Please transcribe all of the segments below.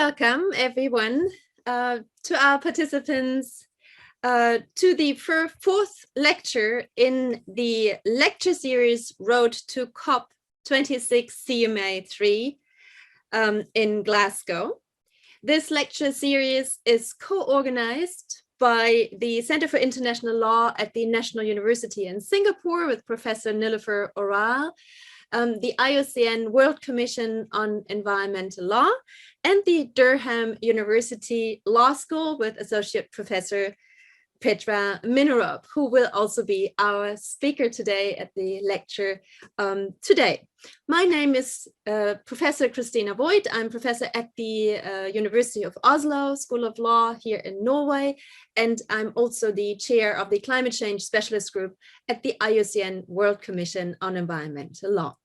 welcome everyone to our participants to the fourth lecture in the lecture series Road to COP26 CMA 3 in Glasgow. This lecture series is co-organized by the Center for International Law at the National University in Singapore with Professor Nilofer Oral, the IUCN World Commission on Environmental Law, and the Durham University Law School with Associate Professor Petra Minorov, who will also be our speaker today at the lecture today. My name is Professor Christina Voigt. I'm professor at the University of Oslo School of Law here in Norway, and I'm also the chair of the Climate Change Specialist Group at the IUCN World Commission on Environmental Law.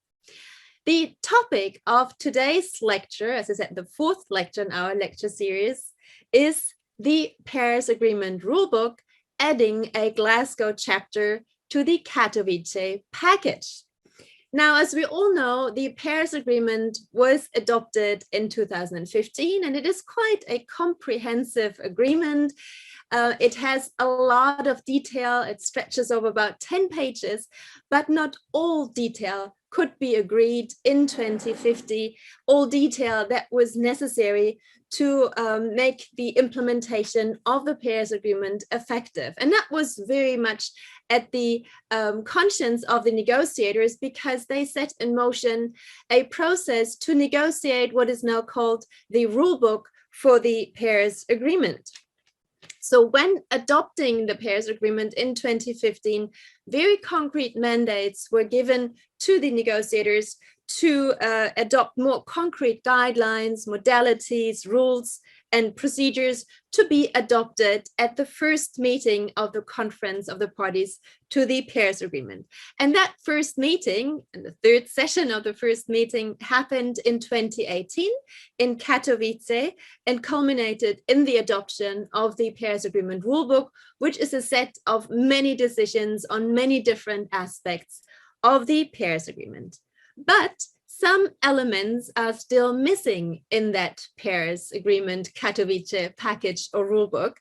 The topic of today's lecture, as I said, the fourth lecture in our lecture series, is the Paris Agreement Rulebook, adding a Glasgow chapter to the Katowice package. Now, as we all know, the Paris Agreement was adopted in 2015, and it is quite a comprehensive agreement. It has a lot of detail. It stretches over about 10 pages, but not all detail could be agreed in 2050, all detail that was necessary to make the implementation of the Paris Agreement effective. And that was very much at the conscience of the negotiators, because they set in motion a process to negotiate what is now called the Rulebook for the Paris Agreement. So when adopting the Paris Agreement in 2015, very concrete mandates were given to the negotiators to adopt more concrete guidelines, modalities, rules, and procedures to be adopted at the first meeting of the Conference of the Parties to the Paris Agreement. And that first meeting, and the third session of the first meeting, happened in 2018 in Katowice and culminated in the adoption of the Paris Agreement Rulebook, which is a set of many decisions on many different aspects of the Paris Agreement. But some elements are still missing in that Paris Agreement Katowice package or rulebook.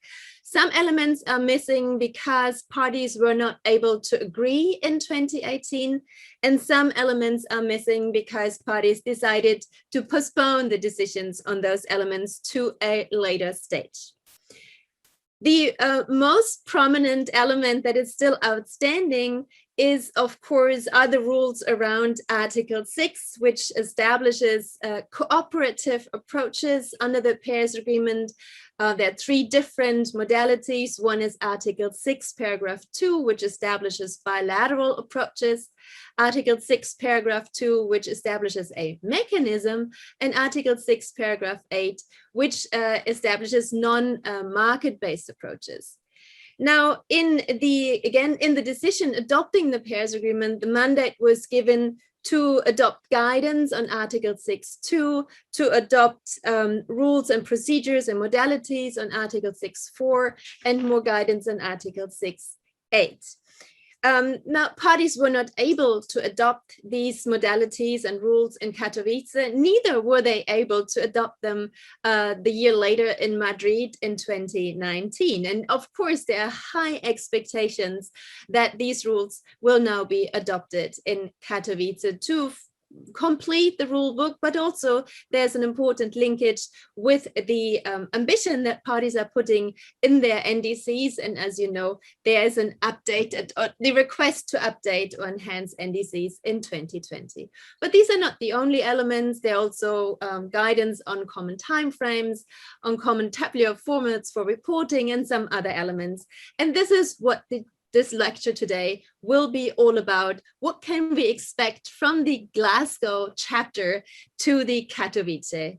Some elements are missing because parties were not able to agree in 2018, and some elements are missing because parties decided to postpone the decisions on those elements to a later stage. The most prominent element that is still outstanding is, of course, are the rules around Article 6, which establishes cooperative approaches under the Paris Agreement. There are three different modalities. One is Article 6, paragraph 2, which establishes bilateral approaches. Article 6, paragraph 2, which establishes a mechanism, and Article 6, paragraph 8, which establishes non-market-based approaches. Now, in the decision adopting the Paris Agreement, the mandate was given to adopt guidance on Article 6.2, to adopt rules and procedures and modalities on Article 6.4, and more guidance on Article 6.8. Now, parties were not able to adopt these modalities and rules in Katowice, neither were they able to adopt them the year later in Madrid in 2019. And of course, there are high expectations that these rules will now be adopted in Katowice to complete the rule book, but also there's an important linkage with the ambition that parties are putting in their NDCs. And as you know, there is an updated, the request to update or enhance NDCs in 2020. But these are not the only elements. There are also guidance on common timeframes, on common tabular formats for reporting, and some other elements. And this is what this lecture today will be all about. What can we expect from the Glasgow chapter to the Katowice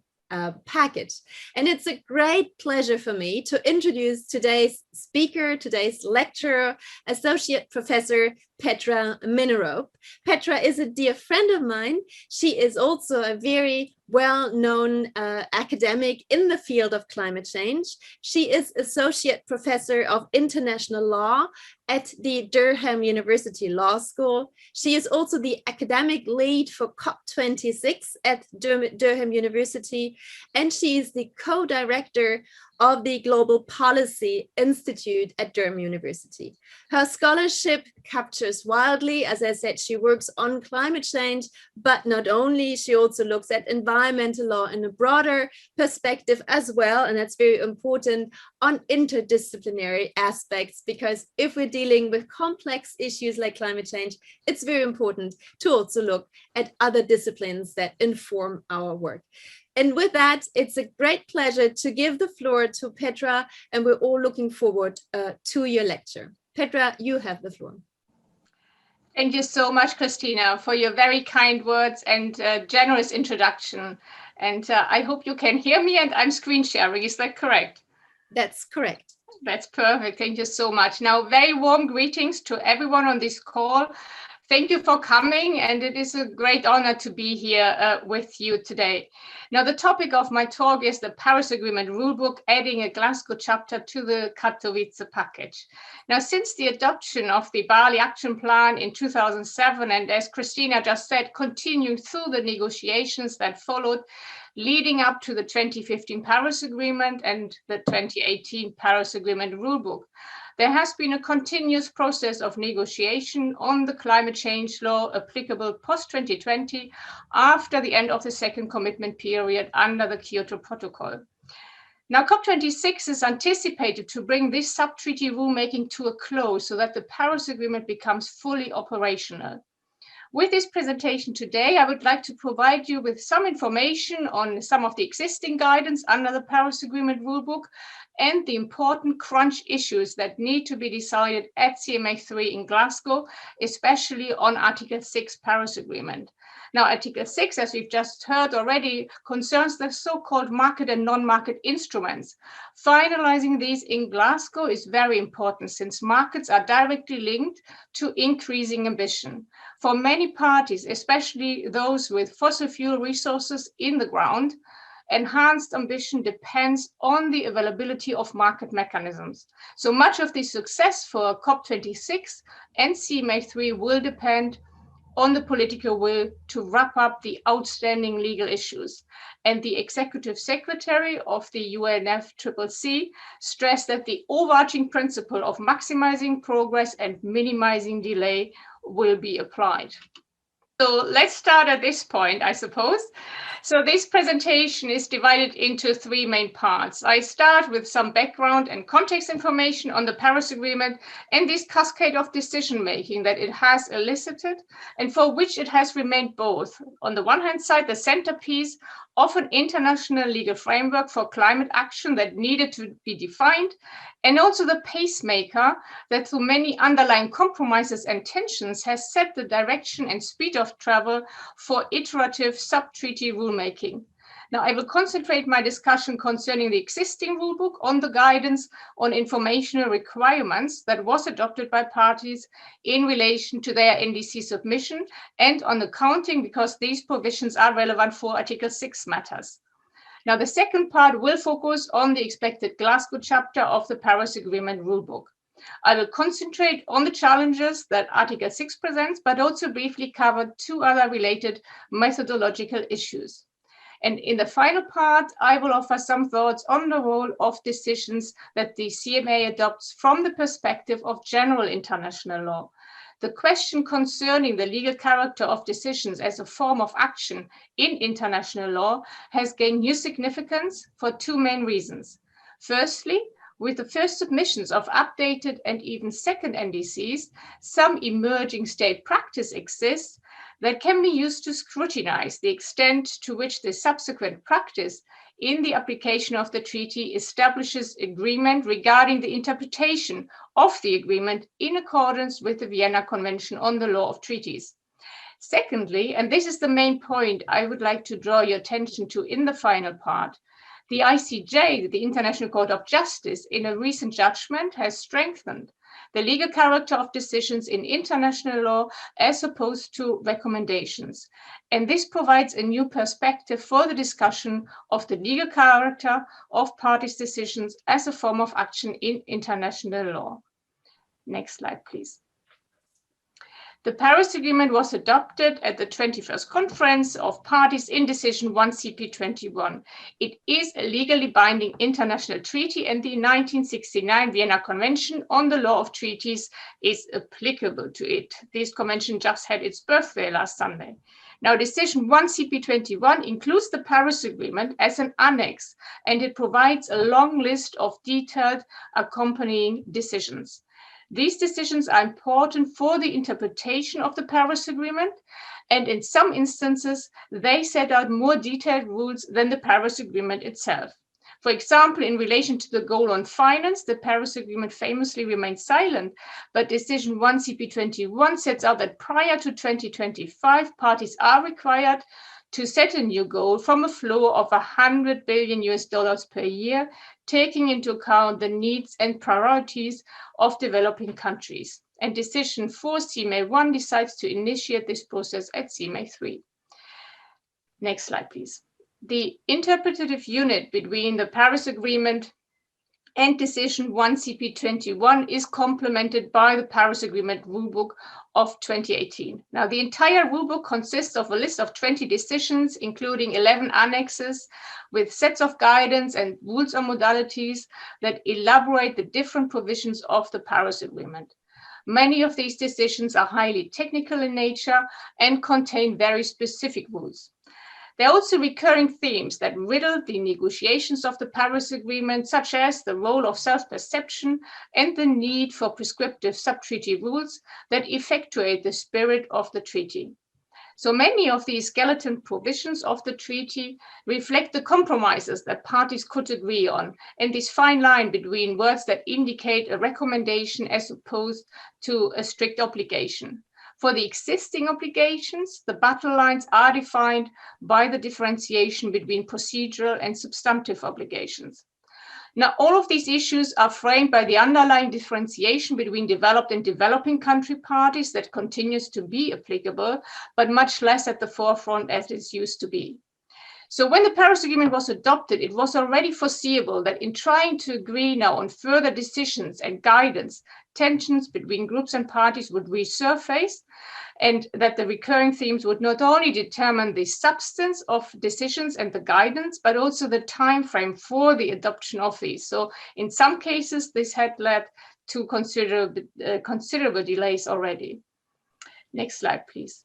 package? And it's a great pleasure for me to introduce today's speaker, today's lecturer, Associate Professor Petra Minorov. Petra is a dear friend of mine. She is also a very well-known academic in the field of climate change. She is Associate Professor of International Law at the Durham University Law School. She is also the academic lead for COP26 at Durham University, and she is the co-director of the Global Policy Institute at Durham University. Her scholarship captures wildly. As I said, she works on climate change, but not only, she also looks at environmental law in a broader perspective as well, and that's very important, on interdisciplinary aspects, because if we're dealing with complex issues like climate change, it's very important to also look at other disciplines that inform our work. And with that, it's a great pleasure to give the floor to Petra, and we're all looking forward to your lecture. Petra, you have the floor. Thank you so much, Christina, for your very kind words and generous introduction. And I hope you can hear me, and I'm screen sharing. Is that correct? That's correct. That's perfect. Thank you so much. Now, very warm greetings to everyone on this call. Thank you for coming, and it is a great honor to be here with you today. Now, the topic of my talk is the Paris Agreement Rulebook, adding a Glasgow chapter to the Katowice package. Now, since the adoption of the Bali Action Plan in 2007, and as Christina just said, continuing through the negotiations that followed, leading up to the 2015 Paris Agreement and the 2018 Paris Agreement Rulebook, there has been a continuous process of negotiation on the climate change law applicable post-2020 after the end of the second commitment period under the Kyoto Protocol. Now, COP26 is anticipated to bring this sub-treaty rulemaking to a close so that the Paris Agreement becomes fully operational. With this presentation today, I would like to provide you with some information on some of the existing guidance under the Paris Agreement Rulebook and the important crunch issues that need to be decided at CMA3 in Glasgow, especially on Article 6 Paris Agreement. Now, Article 6, as we've just heard already, concerns the so-called market and non-market instruments. Finalizing these in Glasgow is very important since markets are directly linked to increasing ambition. For many parties, especially those with fossil fuel resources in the ground, enhanced ambition depends on the availability of market mechanisms. So much of the success for COP26 and CMA3 will depend on the political will to wrap up the outstanding legal issues. And the Executive Secretary of the UNFCCC stressed that the overarching principle of maximizing progress and minimizing delay will be applied. So let's start at this point, I suppose. So this presentation is divided into three main parts. I start with some background and context information on the Paris Agreement and this cascade of decision-making that it has elicited and for which it has remained both, on the one hand side, the centerpiece of an international legal framework for climate action that needed to be defined, and also the pacemaker that through many underlying compromises and tensions has set the direction and speed of travel for iterative sub-treaty rulemaking. Now, I will concentrate my discussion concerning the existing rulebook on the guidance on informational requirements that was adopted by parties in relation to their NDC submission and on accounting because these provisions are relevant for Article 6 matters. Now, the second part will focus on the expected Glasgow chapter of the Paris Agreement Rulebook. I will concentrate on the challenges that Article 6 presents, but also briefly cover two other related methodological issues. And in the final part, I will offer some thoughts on the role of decisions that the CMA adopts from the perspective of general international law. The question concerning the legal character of decisions as a form of action in international law has gained new significance for two main reasons. Firstly, with the first submissions of updated and even second NDCs, some emerging state practice exists that can be used to scrutinize the extent to which the subsequent practice in the application of the treaty establishes agreement regarding the interpretation of the agreement in accordance with the Vienna Convention on the Law of Treaties. Secondly, and this is the main point I would like to draw your attention to in the final part, the ICJ, the International Court of Justice, in a recent judgment has strengthened the legal character of decisions in international law as opposed to recommendations. And this provides a new perspective for the discussion of the legal character of parties' decisions as a form of action in international law. Next slide, please. The Paris Agreement was adopted at the 21st Conference of Parties in Decision 1 CP21. It is a legally binding international treaty, and the 1969 Vienna Convention on the Law of Treaties is applicable to it. This convention just had its birthday last Sunday. Now, Decision 1 CP21 includes the Paris Agreement as an annex, and it provides a long list of detailed accompanying decisions. These decisions are important for the interpretation of the Paris Agreement, and in some instances, they set out more detailed rules than the Paris Agreement itself. For example, in relation to the goal on finance, the Paris Agreement famously remained silent, but Decision 1 CP21 sets out that prior to 2025, parties are required to set a new goal from a flow of $100 billion per year, taking into account the needs and priorities of developing countries. And Decision 4 CMA 1 decides to initiate this process at CMA 3. Next slide, please. The interpretative unit between the Paris Agreement and Decision 1 CP21 is complemented by the Paris Agreement Rulebook of 2018. Now, the entire rulebook consists of a list of 20 decisions, including 11 annexes with sets of guidance and rules on modalities that elaborate the different provisions of the Paris Agreement. Many of these decisions are highly technical in nature and contain very specific rules. There are also recurring themes that riddle the negotiations of the Paris Agreement, such as the role of self-perception and the need for prescriptive sub-treaty rules that effectuate the spirit of the treaty. So many of these skeleton provisions of the treaty reflect the compromises that parties could agree on, and this fine line between words that indicate a recommendation as opposed to a strict obligation. For the existing obligations, the battle lines are defined by the differentiation between procedural and substantive obligations. Now, all of these issues are framed by the underlying differentiation between developed and developing country parties that continues to be applicable, but much less at the forefront as it used to be. So when the Paris Agreement was adopted, it was already foreseeable that in trying to agree now on further decisions and guidance, tensions between groups and parties would resurface, and that the recurring themes would not only determine the substance of decisions and the guidance, but also the time frame for the adoption of these. So in some cases, this had led to considerable delays already. Next slide, please.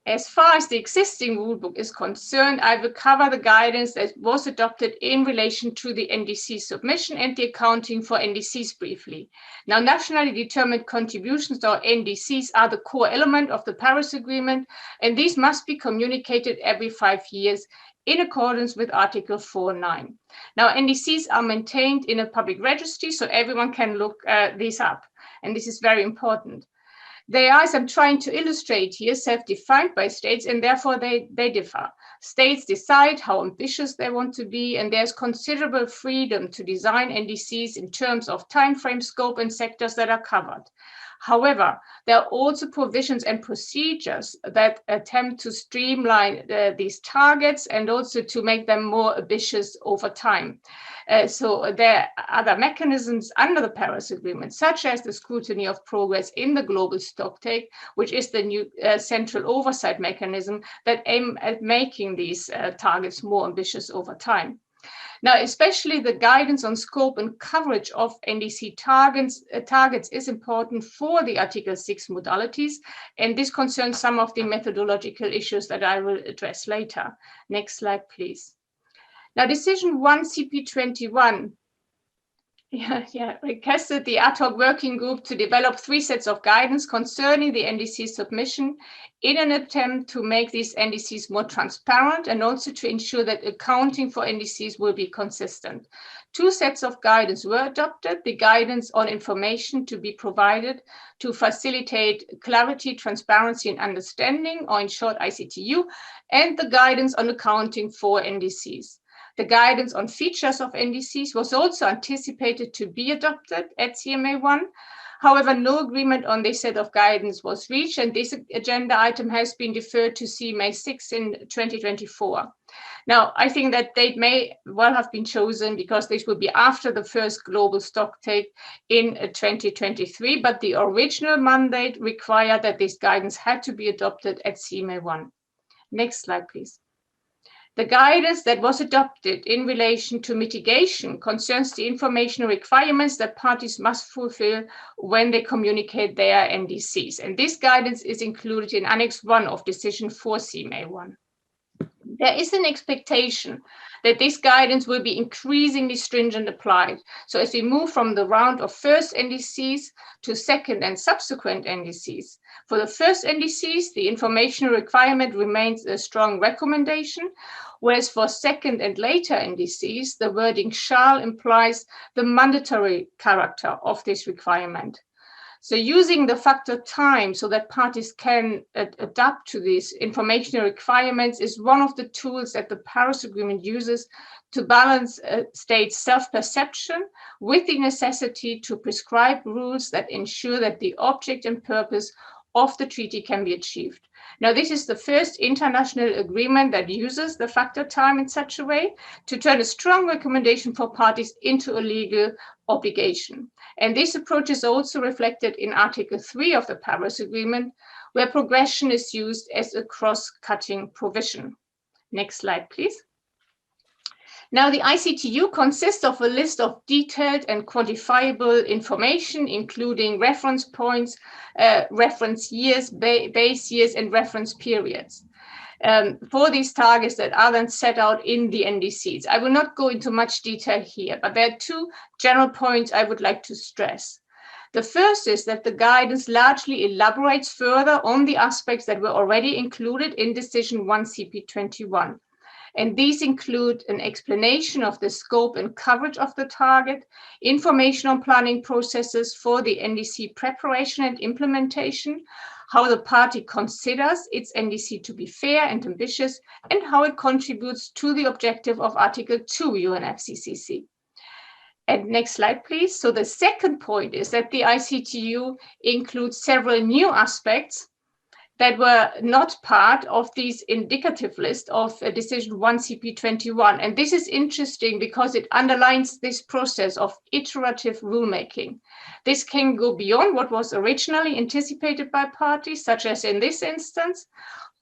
As far as the existing rulebook is concerned, I will cover the guidance that was adopted in relation to the NDC submission and the accounting for NDCs briefly. Now, nationally determined contributions, or NDCs, are the core element of the Paris Agreement, and these must be communicated every 5 years in accordance with Article 4.9. Now, NDCs are maintained in a public registry, so everyone can look these up, and this is very important. They are, as I'm trying to illustrate here, self-defined by states, and therefore they differ. States decide how ambitious they want to be, and there's considerable freedom to design NDCs in terms of time frame, scope, and sectors that are covered. However, there are also provisions and procedures that attempt to streamline these targets and also to make them more ambitious over time. So there are other mechanisms under the Paris Agreement, such as the scrutiny of progress in the global stocktake, which is the new central oversight mechanism that aim at making these targets more ambitious over time. Now, especially the guidance on scope and coverage of NDC targets is important for the Article 6 modalities, and this concerns some of the methodological issues that I will address later. Next slide, please. Now, Decision 1 CP21 requested the ad hoc working group to develop 3 sets of guidance concerning the NDC submission in an attempt to make these NDCs more transparent and also to ensure that accounting for NDCs will be consistent. 2 sets of guidance were adopted: the guidance on information to be provided to facilitate clarity, transparency, and understanding, or in short, ICTU, and the guidance on accounting for NDCs. The guidance on features of NDCs was also anticipated to be adopted at CMA1. However, no agreement on this set of guidance was reached, and this agenda item has been deferred to CMA 6 in 2024. Now, I think that date may well have been chosen because this will be after the first global stocktake in 2023, but the original mandate required that this guidance had to be adopted at CMA 1. Next slide, please. The guidance that was adopted in relation to mitigation concerns the informational requirements that parties must fulfill when they communicate their NDCs. And this guidance is included in Annex 1 of Decision 4 CMA1. There is an expectation that this guidance will be increasingly stringent applied. So as we move from the round of first NDCs to second and subsequent NDCs. For the first NDCs, the informational requirement remains a strong recommendation, whereas for second and later NDCs, the wording shall implies the mandatory character of this requirement. So using the factor time so that parties can adapt to these informational requirements is one of the tools that the Paris Agreement uses to balance states' self-perception with the necessity to prescribe rules that ensure that the object and purpose of the treaty can be achieved. Now, this is the first international agreement that uses the factor time in such a way to turn a strong recommendation for parties into a legal obligation. And this approach is also reflected in Article 3 of the Paris Agreement, where progression is used as a cross-cutting provision. Next slide, please. Now, the ICTU consists of a list of detailed and quantifiable information, including reference points, reference years, base years, and reference periods for these targets that are then set out in the NDCs. I will not go into much detail here, but there are two general points I would like to stress. The first is that the guidance largely elaborates further on the aspects that were already included in Decision 1 CP21. And these include an explanation of the scope and coverage of the target, information on planning processes for the NDC preparation and implementation, how the party considers its NDC to be fair and ambitious, and how it contributes to the objective of Article 2 UNFCCC. And next slide, please. So the second point is that the ICTU includes several new aspects that were not part of these indicative list of Decision 1 CP21. And this is interesting because it underlines this process of iterative rulemaking. This can go beyond what was originally anticipated by parties, such as in this instance,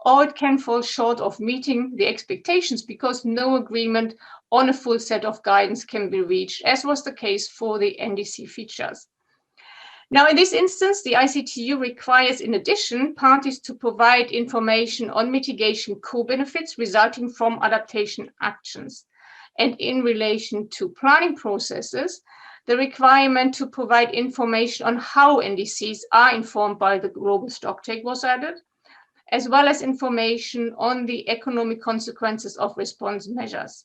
or it can fall short of meeting the expectations because no agreement on a full set of guidance can be reached, as was the case for the NDC features. Now, in this instance, the ICTU requires, in addition, parties to provide information on mitigation co-benefits resulting from adaptation actions. And in relation to planning processes, the requirement to provide information on how NDCs are informed by the global stocktake was added, as well as information on the economic consequences of response measures.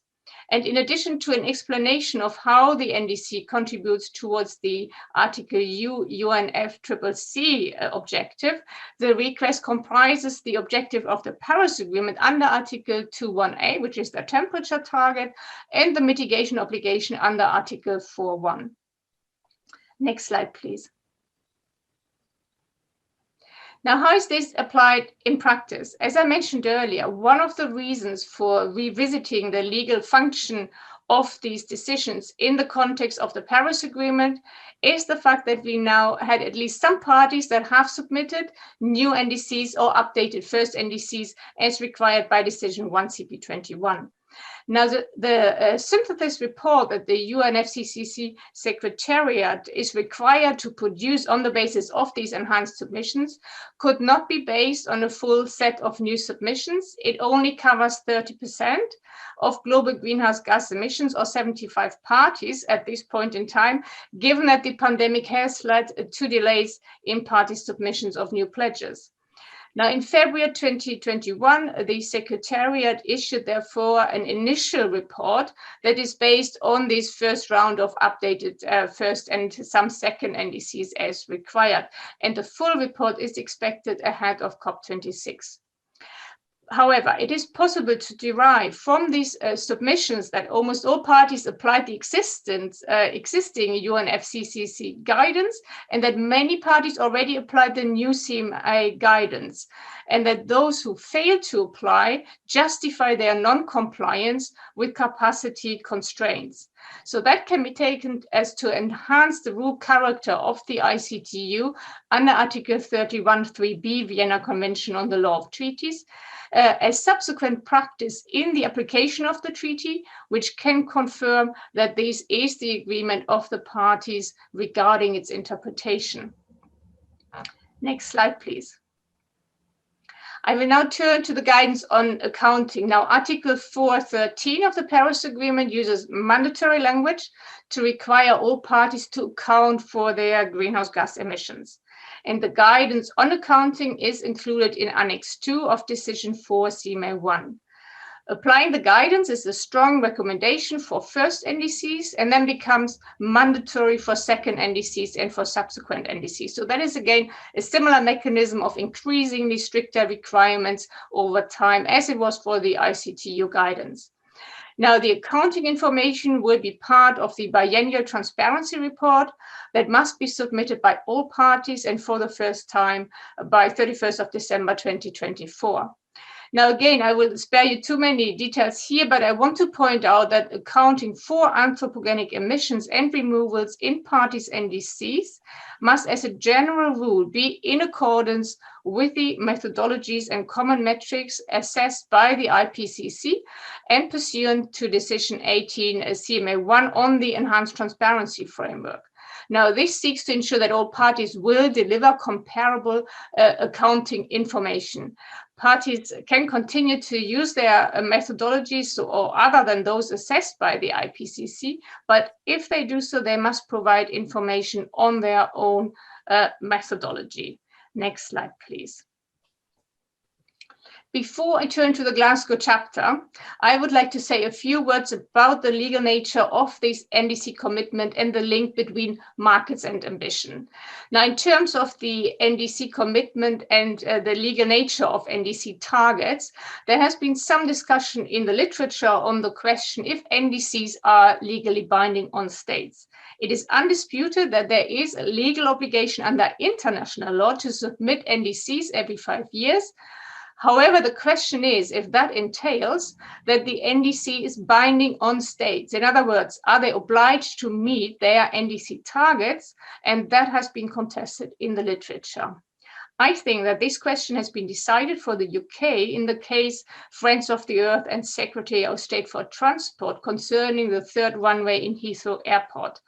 And in addition to an explanation of how the NDC contributes towards the Article U UNFCCC objective, the request comprises the objective of the Paris Agreement under Article 2.1a, which is the temperature target, and the mitigation obligation under Article 4.1. Next slide, please. Now, how is this applied in practice? As I mentioned earlier, one of the reasons for revisiting the legal function of these decisions in the context of the Paris Agreement is the fact that we now had at least some parties that have submitted new NDCs or updated first NDCs as required by Decision 1 CP21. Now, the synthesis report that the UNFCCC Secretariat is required to produce on the basis of these enhanced submissions could not be based on a full set of new submissions. It only covers 30% of global greenhouse gas emissions or 75 parties at this point in time, given that the pandemic has led to delays in party submissions of new pledges. Now, in February 2021, the Secretariat issued, therefore, an initial report that is based on this first round of updated first and some second NDCs as required. And the full report is expected ahead of COP26. However, it is possible to derive from these submissions that almost all parties applied the existing UNFCCC guidance, and that many parties already applied the new CMA guidance, and that those who fail to apply justify their non-compliance with capacity constraints. So that can be taken as to enhance the rule character of the ICTU under Article 31(3)b Vienna Convention on the Law of Treaties, as subsequent practice in the application of the treaty, which can confirm that this is the agreement of the parties regarding its interpretation. Next slide, please. I will now turn to the guidance on accounting. Now, Article 4.13 of the Paris Agreement uses mandatory language to require all parties to account for their greenhouse gas emissions. And the guidance on accounting is included in Annex 2 of Decision 4 CMA 1. Applying the guidance is a strong recommendation for first NDCs and then becomes mandatory for second NDCs and for subsequent NDCs. So that is, again, a similar mechanism of increasingly stricter requirements over time as it was for the ICTU guidance. Now, the accounting information will be part of the biennial transparency report that must be submitted by all parties and for the first time by 31st of December 2024. Now, again, I will spare you too many details here, but I want to point out that accounting for anthropogenic emissions and removals in parties' NDCs must, as a general rule, be in accordance with the methodologies and common metrics assessed by the IPCC and pursuant to Decision 18 CMA 1 on the Enhanced Transparency Framework. Now, this seeks to ensure that all parties will deliver comparable accounting information. Parties can continue to use their methodologies or other than those assessed by the IPCC, but if they do so, they must provide information on their own methodology. Next slide, please. Before I turn to the Glasgow chapter, I would like to say a few words about the legal nature of this NDC commitment and the link between markets and ambition. Now, in terms of the NDC commitment and the legal nature of NDC targets, there has been some discussion in the literature on the question if NDCs are legally binding on states. It is undisputed that there is a legal obligation under international law to submit NDCs every 5 years. However, the question is if that entails that the NDC is binding on states. In other words, are they obliged to meet their NDC targets? And that has been contested in the literature. I think that this question has been decided for the UK in the case Friends of the Earth and Secretary of State for Transport concerning the third runway in Heathrow Airport.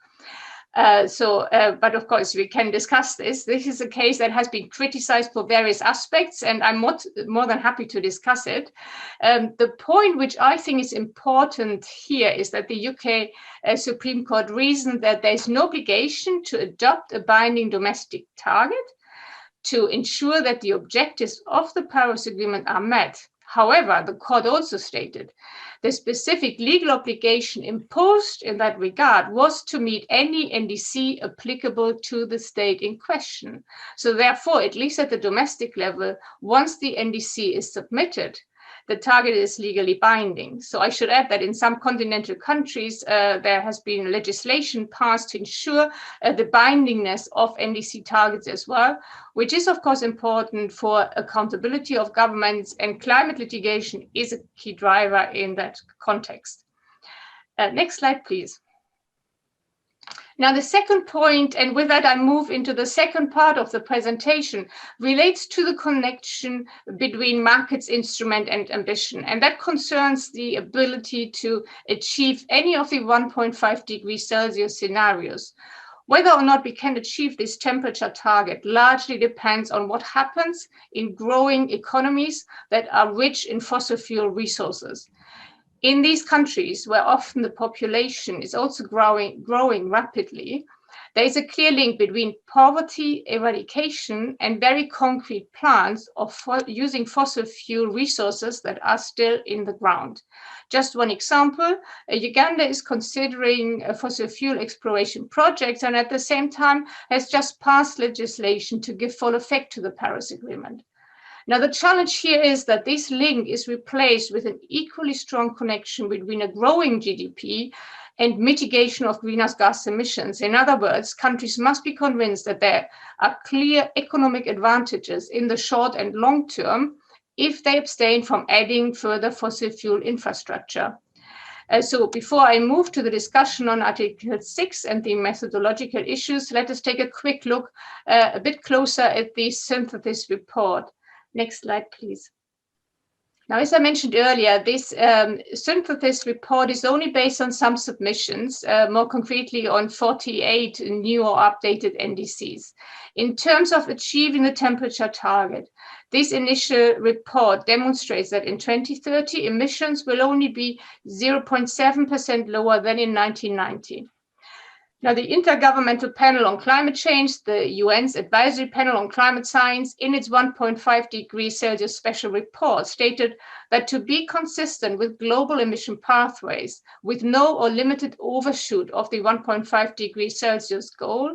But of course, we can discuss this. This is a case that has been criticized for various aspects, and I'm more than happy to discuss it. The point which I think is important here is that the UK Supreme Court reasoned that there is no obligation to adopt a binding domestic target to ensure that the objectives of the Paris Agreement are met. However, the court also stated the specific legal obligation imposed in that regard was to meet any NDC applicable to the state in question. So therefore, at least at the domestic level, once the NDC is submitted, the target is legally binding. So I should add that in some continental countries, there has been legislation passed to ensure the bindingness of NDC targets as well, which is of course important for accountability of governments, and climate litigation is a key driver in that context. Next slide, please. Now, the second point, and with that I move into the second part of the presentation, relates to the connection between markets, instrument, and ambition. And that concerns the ability to achieve any of the 1.5 degrees Celsius scenarios. Whether or not we can achieve this temperature target largely depends on what happens in growing economies that are rich in fossil fuel resources. In these countries, where often the population is also growing rapidly, there is a clear link between poverty eradication and very concrete plans of using fossil fuel resources that are still in the ground. Just one example, Uganda is considering fossil fuel exploration projects and at the same time has just passed legislation to give full effect to the Paris Agreement. Now, the challenge here is that this link is replaced with an equally strong connection between a growing GDP and mitigation of greenhouse gas emissions. In other words, countries must be convinced that there are clear economic advantages in the short and long term if they abstain from adding further fossil fuel infrastructure. So before I move to the discussion on Article 6 and the methodological issues, let us take a quick look a bit closer at the synthesis report. Next slide, please. Now, as I mentioned earlier, this synthesis report is only based on some submissions, more concretely on 48 new or updated NDCs. In terms of achieving the temperature target, this initial report demonstrates that in 2030, emissions will only be 0.7% lower than in 1990. Now, the Intergovernmental Panel on Climate Change, the UN's Advisory Panel on Climate Science, in its 1.5 degrees Celsius special report, stated that to be consistent with global emission pathways, with no or limited overshoot of the 1.5 degrees Celsius goal,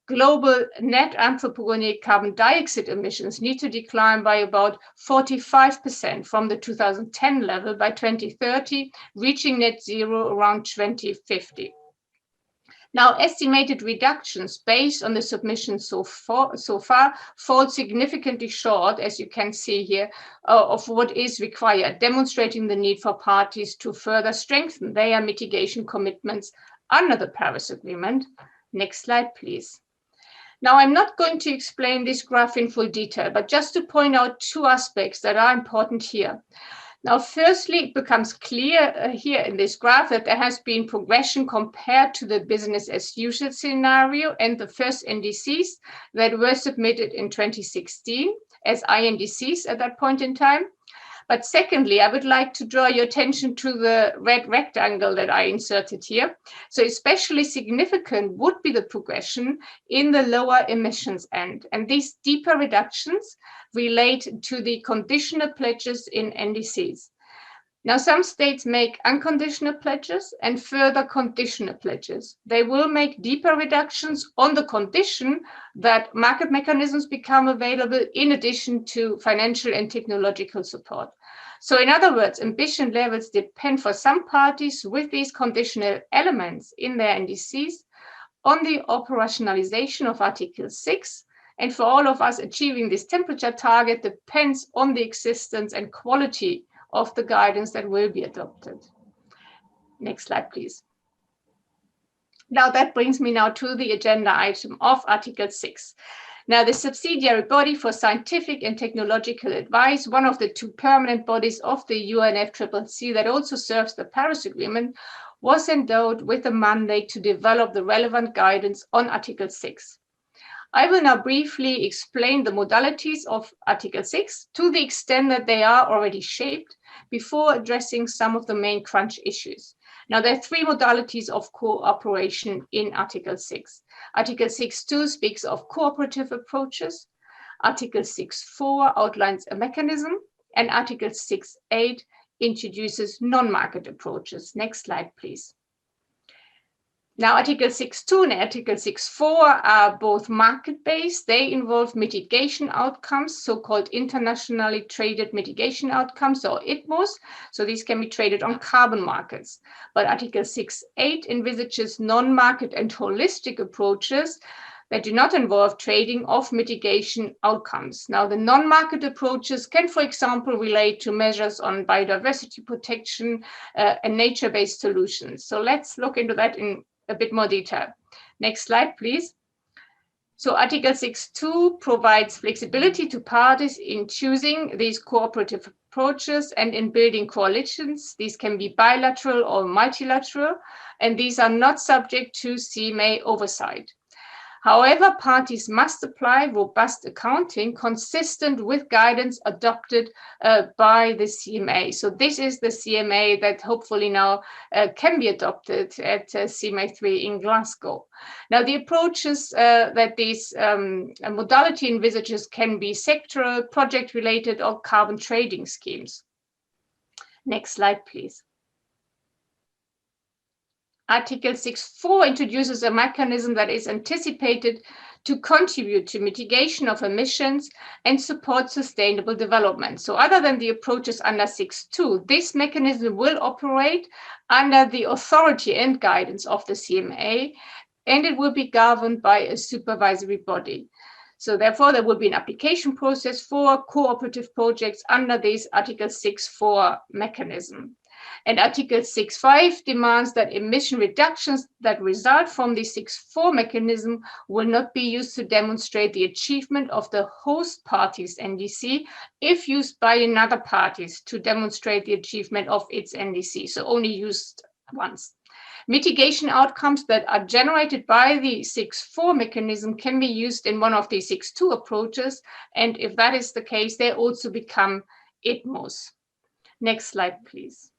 global net anthropogenic carbon dioxide emissions need to decline by about 45% from the 2010 level by 2030, reaching net zero around 2050. Now, estimated reductions based on the submissions so far fall significantly short, as you can see here, of what is required, demonstrating the need for parties to further strengthen their mitigation commitments under the Paris Agreement. Next slide, please. Now, I'm not going to explain this graph in full detail, but just to point out two aspects that are important here. Now, firstly, it becomes clear here in this graph that there has been progression compared to the business as usual scenario and the first NDCs that were submitted in 2016 as INDCs at that point in time. But secondly, I would like to draw your attention to the red rectangle that I inserted here. So especially significant would be the progression in the lower emissions end. And these deeper reductions relate to the conditional pledges in NDCs. Now, some states make unconditional pledges and further conditional pledges. They will make deeper reductions on the condition that market mechanisms become available in addition to financial and technological support. So in other words, ambition levels depend for some parties with these conditional elements in their NDCs on the operationalization of Article 6. And for all of us, achieving this temperature target depends on the existence and quality of the guidance that will be adopted. Next slide, please. Now that brings me now to the agenda item of Article 6. Now, the subsidiary body for scientific and technological advice, one of the two permanent bodies of the UNFCCC that also serves the Paris Agreement, was endowed with a mandate to develop the relevant guidance on Article 6. I will now briefly explain the modalities of Article 6 to the extent that they are already shaped before addressing some of the main crunch issues. Now, there are three modalities of cooperation in Article 6. Article 6.2 speaks of cooperative approaches. Article 6.4 outlines a mechanism, and Article 6.8 introduces non-market approaches. Next slide, please. Now, Article 6.2 and Article 6.4 are both market-based. They involve mitigation outcomes, so-called internationally traded mitigation outcomes, or ITMOs. So these can be traded on carbon markets. But Article 6.8 envisages non-market and holistic approaches that do not involve trading of mitigation outcomes. Now, the non-market approaches can, for example, relate to measures on biodiversity protection and nature-based solutions. So let's look into that in a bit more detail. Next slide, please. So Article 6.2 provides flexibility to parties in choosing these cooperative approaches and in building coalitions. These can be bilateral or multilateral, and these are not subject to CMA oversight. However, parties must apply robust accounting consistent with guidance adopted by the CMA. So this is the CMA that hopefully now can be adopted at CMA 3 in Glasgow. Now, the approaches that this modality envisages can be sectoral, project-related, or carbon trading schemes. Next slide, please. Article 6.4 introduces a mechanism that is anticipated to contribute to mitigation of emissions and support sustainable development. So other than the approaches under 6.2, this mechanism will operate under the authority and guidance of the CMA, and it will be governed by a supervisory body. So therefore, there will be an application process for cooperative projects under this Article 6.4 mechanism. And Article 6.5 demands that emission reductions that result from the 6.4 mechanism will not be used to demonstrate the achievement of the host party's NDC if used by another party to demonstrate the achievement of its NDC, so only used once. Mitigation outcomes that are generated by the 6.4 mechanism can be used in one of the 6.2 approaches, and if that is the case, they also become ITMOs. Next slide, please.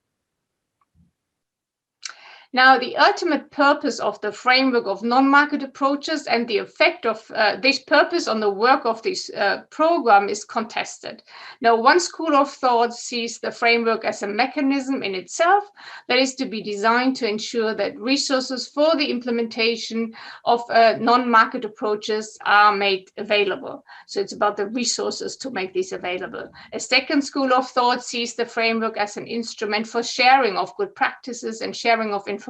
Now, the ultimate purpose of the framework of non-market approaches and the effect of this purpose on the work of this program is contested. Now, one school of thought sees the framework as a mechanism in itself that is to be designed to ensure that resources for the implementation of non-market approaches are made available. So it's about the resources to make these available. A second school of thought sees the framework as an instrument for sharing of good practices and sharing of information.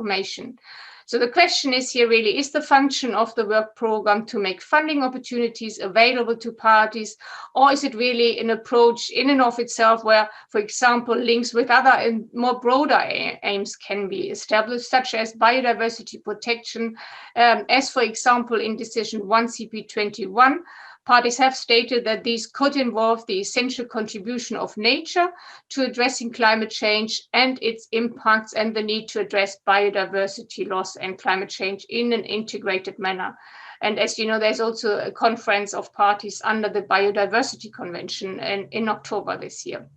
So the question is here really, is the function of the work program to make funding opportunities available to parties, or is it really an approach in and of itself where, for example, links with other and more broader aims can be established, such as biodiversity protection, as for example in decision 1 CP21, parties have stated that these could involve the essential contribution of nature to addressing climate change and its impacts and the need to address biodiversity loss and climate change in an integrated manner. And as you know, there's also a conference of parties under the Biodiversity Convention in October this year.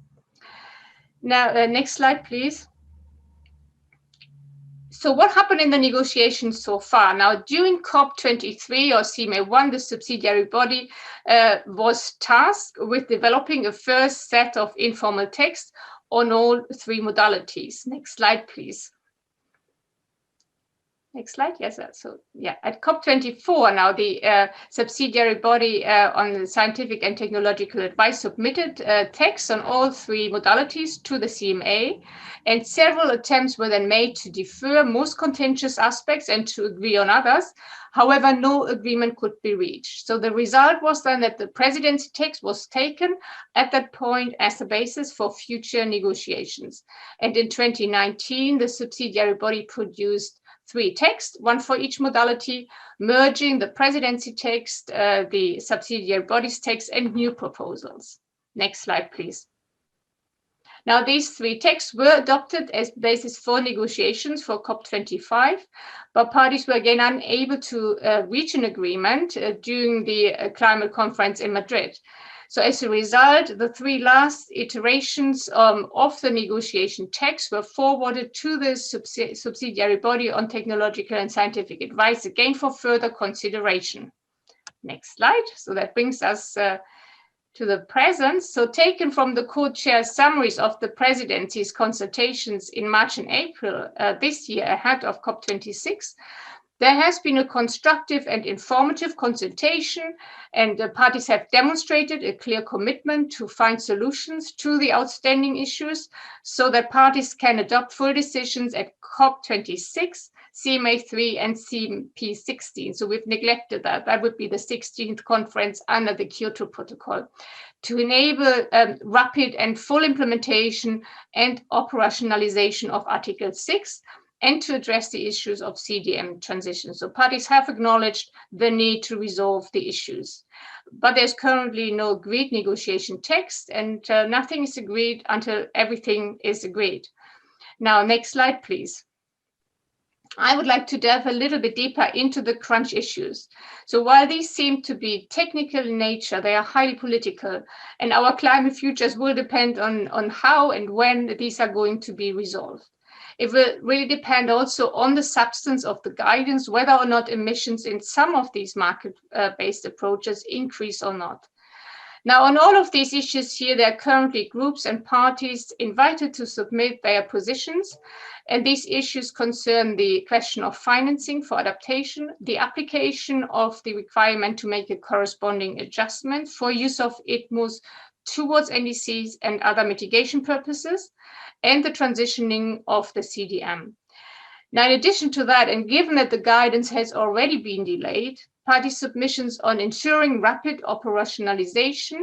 Now, next slide, please. So what happened in the negotiations so far? Now, during COP23 or CMA1, the subsidiary body was tasked with developing a first set of informal text on all three modalities. Next slide, please. Next slide, yes. So yeah, at COP24 now, the subsidiary body on the scientific and technological advice submitted text on all three modalities to the CMA, and several attempts were then made to defer most contentious aspects and to agree on others. However, no agreement could be reached. So the result was then that the presidency text was taken at that point as the basis for future negotiations. And in 2019, the subsidiary body produced 3 texts, one for each modality, merging the presidency text, the subsidiary body's text, and new proposals. Next slide, please. Now, these 3 texts were adopted as basis for negotiations for COP25, but parties were again unable to reach an agreement during the climate conference in Madrid. So as a result, the 3 last iterations of the negotiation text were forwarded to the subsidiary body on technological and scientific advice, again for further consideration. Next slide. So that brings us to the present. So taken from the co-chair summaries of the presidency's consultations in March and April this year ahead of COP26, there has been a constructive and informative consultation, and the parties have demonstrated a clear commitment to find solutions to the outstanding issues so that parties can adopt full decisions at COP26, CMA3, and CP16. So we've neglected that. That would be the 16th conference under the Kyoto Protocol to enable rapid and full implementation and operationalization of Article 6, and to address the issues of CDM transition. So parties have acknowledged the need to resolve the issues. But there's currently no agreed negotiation text, and nothing is agreed until everything is agreed. Now, next slide, please. I would like to delve a little bit deeper into the crunch issues. So while these seem to be technical in nature, they are highly political, and our climate futures will depend on how and when these are going to be resolved. It will really depend also on the substance of the guidance, whether or not emissions in some of these market-based approaches increase or not. Now, on all of these issues here, there are currently groups and parties invited to submit their positions. And these issues concern the question of financing for adaptation, the application of the requirement to make a corresponding adjustment for use of ITMOs towards NDCs and other mitigation purposes, and the transitioning of the CDM. Now, in addition to that, and given that the guidance has already been delayed, party submissions on ensuring rapid operationalization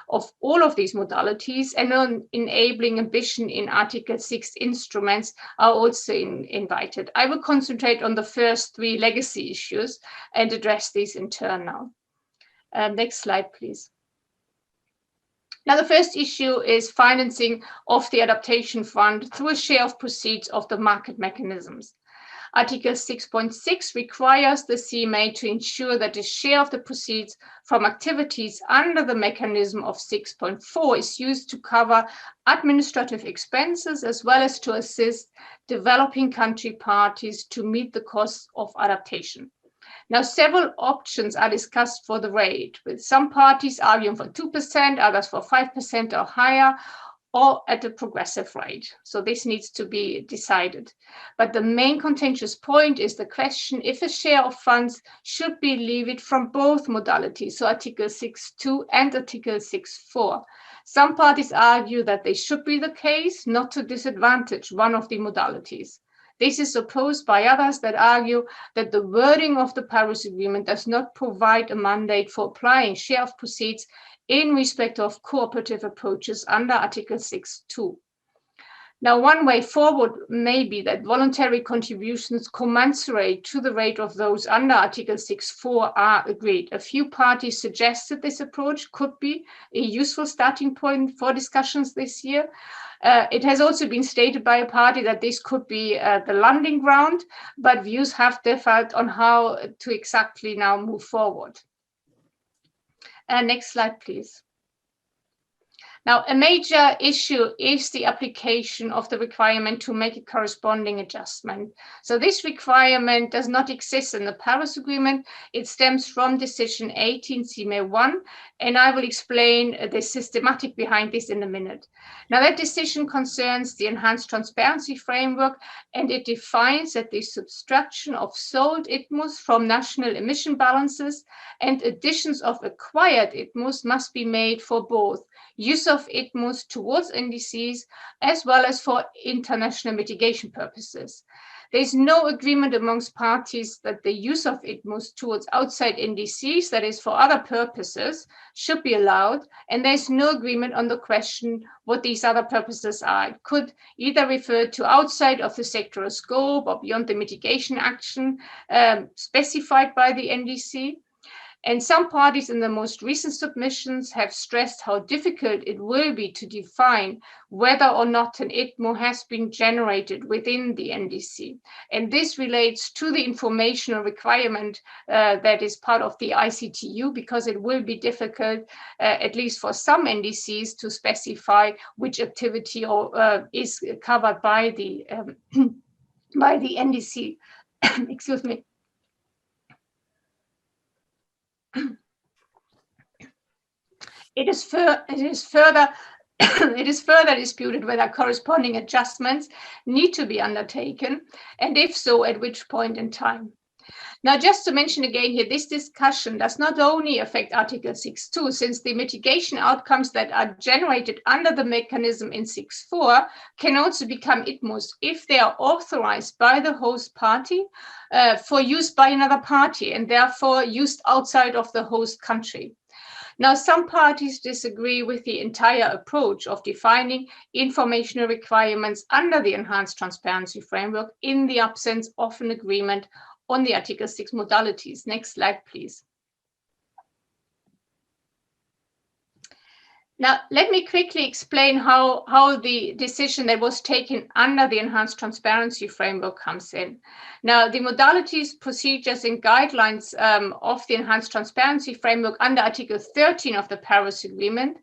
of all of these modalities and on enabling ambition in Article 6 instruments are also invited. I will concentrate on the first three legacy issues and address these in turn now. Next slide, please. Now, the first issue is financing of the adaptation fund through a share of proceeds of the market mechanisms. Article 6.6 requires the CMA to ensure that the share of the proceeds from activities under the mechanism of 6.4 is used to cover administrative expenses as well as to assist developing country parties to meet the costs of adaptation. Now, several options are discussed for the rate, with some parties arguing for 2%, others for 5% or higher, or at a progressive rate. So this needs to be decided. But the main contentious point is the question if a share of funds should be levied from both modalities, so Article 6.2 and Article 6.4. Some parties argue that they should be the case, not to disadvantage one of the modalities. This is opposed by others that argue that the wording of the Paris Agreement does not provide a mandate for applying share of proceeds in respect of cooperative approaches under Article 6.2. Now, one way forward may be that voluntary contributions commensurate to the rate of those under Article 6.4 are agreed. A few parties suggested this approach could be a useful starting point for discussions this year. It has also been stated by a party that this could be the landing ground, but views have differed on how to exactly now move forward. Next slide, please. Now, a major issue is the application of the requirement to make a corresponding adjustment. So this requirement does not exist in the Paris Agreement. It stems from decision 18 CMA 1, and I will explain the systematic behind this in a minute. Now, that decision concerns the Enhanced Transparency Framework, and it defines that the subtraction of sold ITMOs from national emission balances and additions of acquired ITMOs must be made for both use of ITMOs towards NDCs as well as for international mitigation purposes. There is no agreement amongst parties that the use of ITMOs towards outside NDCs, that is for other purposes, should be allowed, and there is no agreement on the question what these other purposes are. It could either refer to outside of the sectoral scope or beyond the mitigation action specified by the NDC. And some parties in the most recent submissions have stressed how difficult it will be to define whether or not an ITMO has been generated within the NDC. And this relates to the informational requirement that is part of the ICTU, because it will be difficult, at least for some NDCs, to specify which activity is covered by the NDC. Excuse me. It is further disputed whether corresponding adjustments need to be undertaken, and if so, at which point in time. Now, just to mention again here, this discussion does not only affect Article 6.2, since the mitigation outcomes that are generated under the mechanism in 6.4 can also become ITMOs if they are authorized by the host party for use by another party and therefore used outside of the host country. Now, some parties disagree with the entire approach of defining informational requirements under the Enhanced Transparency Framework in the absence of an agreement on the Article 6 modalities. Next slide, please. Now, let me quickly explain how the decision that was taken under the Enhanced Transparency Framework comes in. Now, the modalities, procedures, and guidelines of the Enhanced Transparency Framework under Article 13 of the Paris Agreement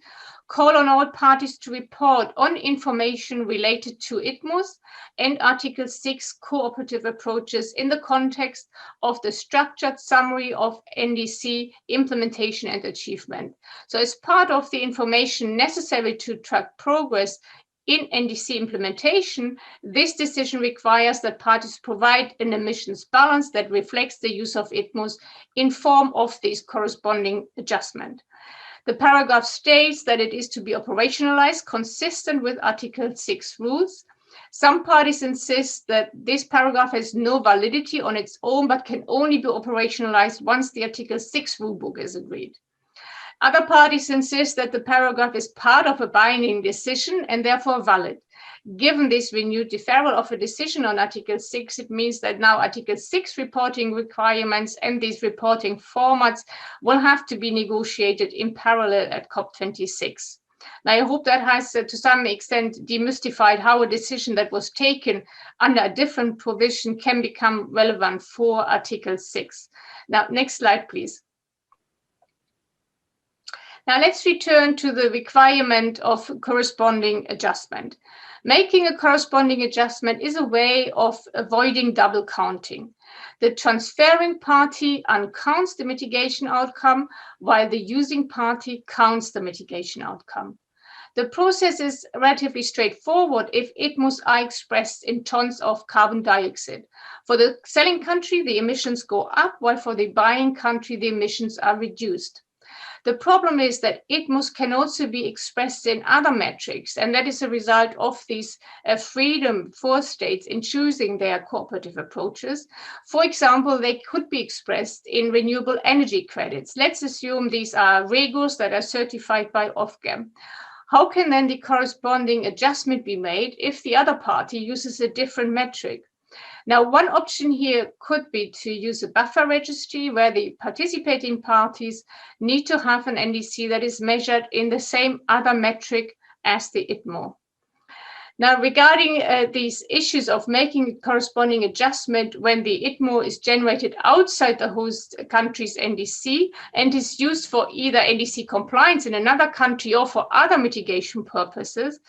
call on all parties to report on information related to ITMOs and Article 6 cooperative approaches in the context of the structured summary of NDC implementation and achievement. So as part of the information necessary to track progress in NDC implementation, this decision requires that parties provide an emissions balance that reflects the use of ITMOs in form of this corresponding adjustment. The paragraph states that it is to be operationalized consistent with Article 6 rules. Some parties insist that this paragraph has no validity on its own, but can only be operationalized once the Article 6 rulebook is agreed. Other parties insist that the paragraph is part of a binding decision and therefore valid. Given this renewed deferral of a decision on Article 6, it means that now Article 6 reporting requirements and these reporting formats will have to be negotiated in parallel at COP26. Now, I hope that has to some extent demystified how a decision that was taken under a different provision can become relevant for Article 6. Now, next slide, please. Now let's return to the requirement of corresponding adjustment. Making a corresponding adjustment is a way of avoiding double counting. The transferring party uncounts the mitigation outcome, while the using party counts the mitigation outcome. The process is relatively straightforward if ITMOs are expressed in tons of carbon dioxide. For the selling country, the emissions go up, while for the buying country, the emissions are reduced. The problem is that ITMOs can also be expressed in other metrics, and that is a result of this freedom for states in choosing their cooperative approaches. For example, they could be expressed in renewable energy credits. Let's assume these are REGOs that are certified by Ofgem. How can then the corresponding adjustment be made if the other party uses a different metric? Now, one option here could be to use a buffer registry where the participating parties need to have an NDC that is measured in the same other metric as the ITMO. Now, regarding these issues of making a corresponding adjustment when the ITMO is generated outside the host country's NDC and is used for either NDC compliance in another country or for other mitigation purposes,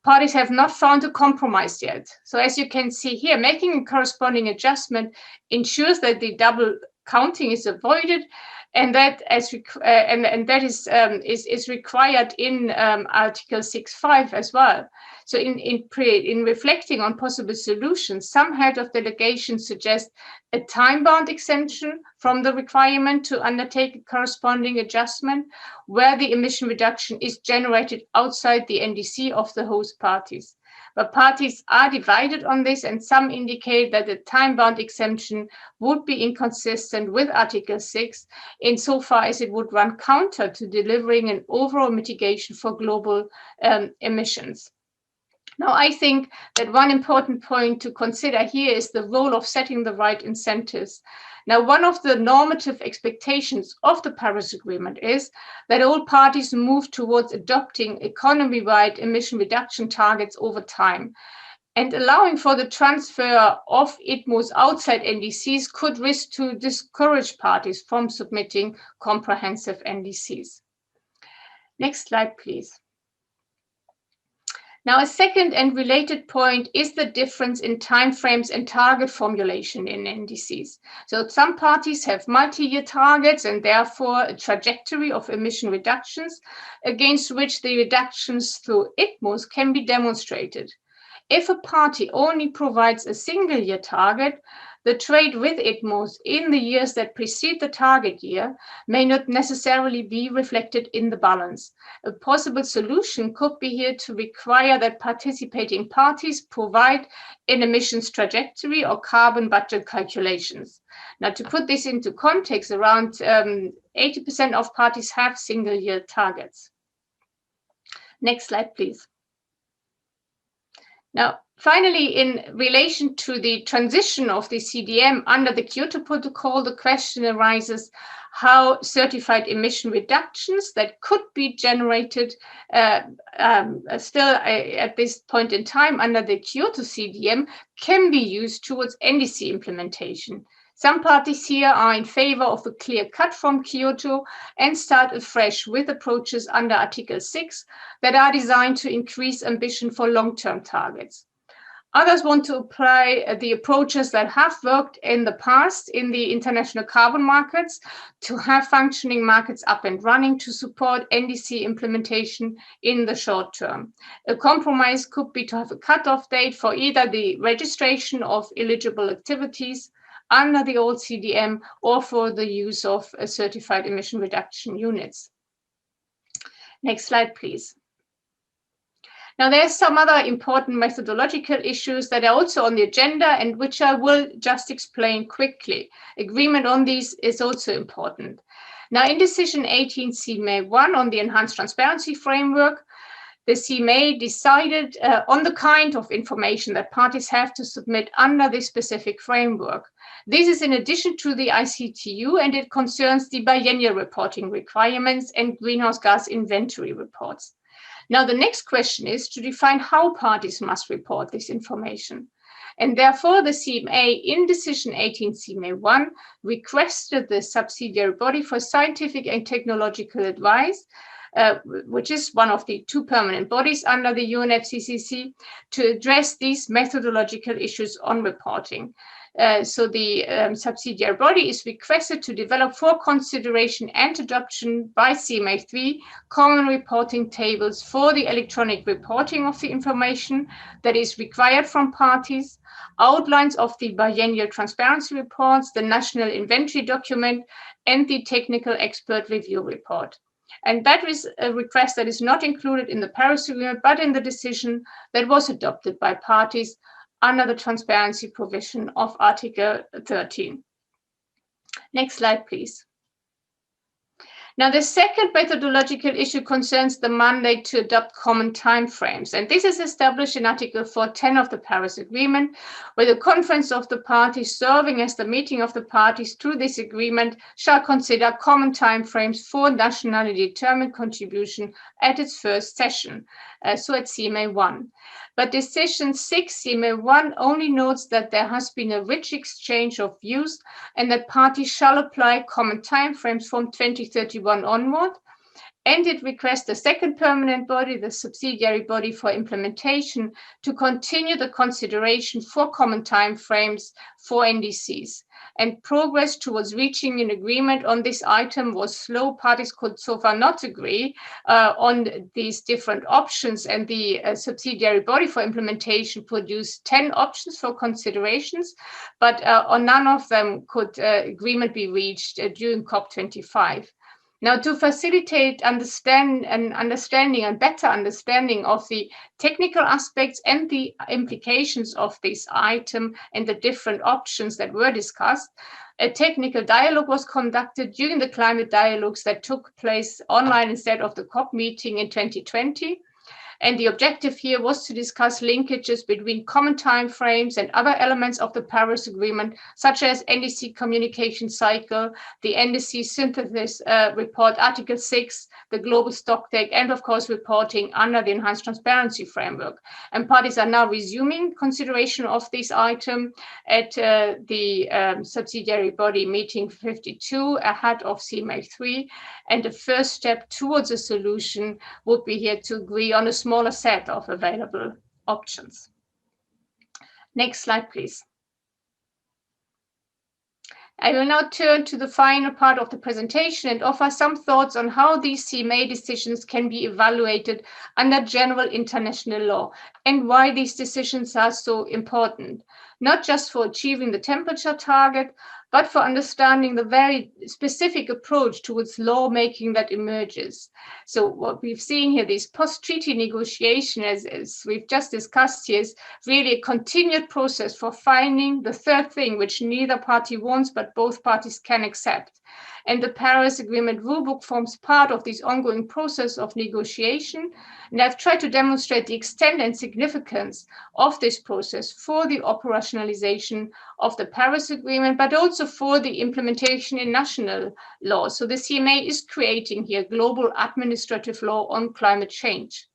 parties have not found a compromise yet. So as you can see here, making a corresponding adjustment ensures that the double counting is avoided, and that is required in Article 6.5 as well. So in reflecting on possible solutions, some head of delegations suggest a time-bound exemption from the requirement to undertake a corresponding adjustment where the emission reduction is generated outside the NDC of the host parties. But parties are divided on this, and some indicate that the time-bound exemption would be inconsistent with Article 6 insofar as it would run counter to delivering an overall mitigation for global emissions. Now, I think that one important point to consider here is the role of setting the right incentives. Now, one of the normative expectations of the Paris Agreement is that all parties move towards adopting economy-wide emission reduction targets over time. And allowing for the transfer of ITMOs outside NDCs could risk to discourage parties from submitting comprehensive NDCs. Next slide, please. Now, a second and related point is the difference in timeframes and target formulation in NDCs. So some parties have multi-year targets and therefore a trajectory of emission reductions against which the reductions through ITMOs can be demonstrated. If a party only provides a single-year target, the trade with ITMOs in the years that precede the target year may not necessarily be reflected in the balance. A possible solution could be here to require that participating parties provide an emissions trajectory or carbon budget calculations. Now, to put this into context, around 80% of parties have single-year targets. Next slide, please. Now, finally, in relation to the transition of the CDM under the Kyoto Protocol, the question arises how certified emission reductions that could be generated still at this point in time under the Kyoto CDM can be used towards NDC implementation. Some parties here are in favor of a clear cut from Kyoto and start afresh with approaches under Article 6 that are designed to increase ambition for long-term targets. Others want to apply the approaches that have worked in the past in the international carbon markets to have functioning markets up and running to support NDC implementation in the short term. A compromise could be to have a cutoff date for either the registration of eligible activities under the old CDM or for the use of certified emission reduction units. Next slide, please. Now, there's some other important methodological issues that are also on the agenda and which I will just explain quickly. Agreement on these is also important. Now, in decision 18 CMA1 on the enhanced transparency framework, the CMA decided on the kind of information that parties have to submit under this specific framework. This is in addition to the ICTU, and it concerns the biennial reporting requirements and greenhouse gas inventory reports. Now, the next question is to define how parties must report this information. And therefore, the CMA in decision 18 CMA1 requested the subsidiary body for scientific and technological advice, which is one of the two permanent bodies under the UNFCCC, to address these methodological issues on reporting. So the subsidiary body is requested to develop for consideration and adoption by CMA3 common reporting tables for the electronic reporting of the information that is required from parties, outlines of the biennial transparency reports, the national inventory document, and the technical expert review report. And that is a request that is not included in the Paris Agreement, but in the decision that was adopted by parties under the transparency provision of Article 13. Next slide, please. Now, the second methodological issue concerns the mandate to adopt common timeframes. And this is established in Article 410 of the Paris Agreement, where the conference of the parties serving as the meeting of the parties to this agreement shall consider common timeframes for nationally determined contribution at its first session, so at CMA 1. But decision 6 CMA 1 only notes that there has been a rich exchange of views and that parties shall apply common timeframes from 2031 onward. And it requests the second permanent body, the subsidiary body for implementation, to continue the consideration for common timeframes for NDCs. And progress towards reaching an agreement on this item was slow. Parties could so far not agree on these different options, and the subsidiary body for implementation produced 10 options for considerations, but on none of them could agreement be reached during COP25. Now, to facilitate understanding and better understanding of the technical aspects and the implications of this item and the different options that were discussed, a technical dialogue was conducted during the climate dialogues that took place online instead of the COP meeting in 2020. And the objective here was to discuss linkages between common timeframes and other elements of the Paris Agreement, such as NDC communication cycle, the NDC synthesis report, Article 6, the global stocktake, and of course, reporting under the enhanced transparency framework. And parties are now resuming consideration of this item at the subsidiary body meeting 52 ahead of CMA3. And the first step towards a solution would be here to agree on a smaller set of available options. Next slide, please. I will now turn to the final part of the presentation and offer some thoughts on how these CMA decisions can be evaluated under general international law and why these decisions are so important, not just for achieving the temperature target, but for understanding the very specific approach towards lawmaking that emerges. So what we've seen here, this post-treaty negotiation, as we've just discussed here, is really a continued process for finding the third thing, which neither party wants, but both parties can accept. And the Paris Agreement Rulebook forms part of this ongoing process of negotiation. And I've tried to demonstrate the extent and significance of this process for the operationalization of the Paris Agreement, but also for the implementation in national law. So the CMA is creating here global administrative law on climate change.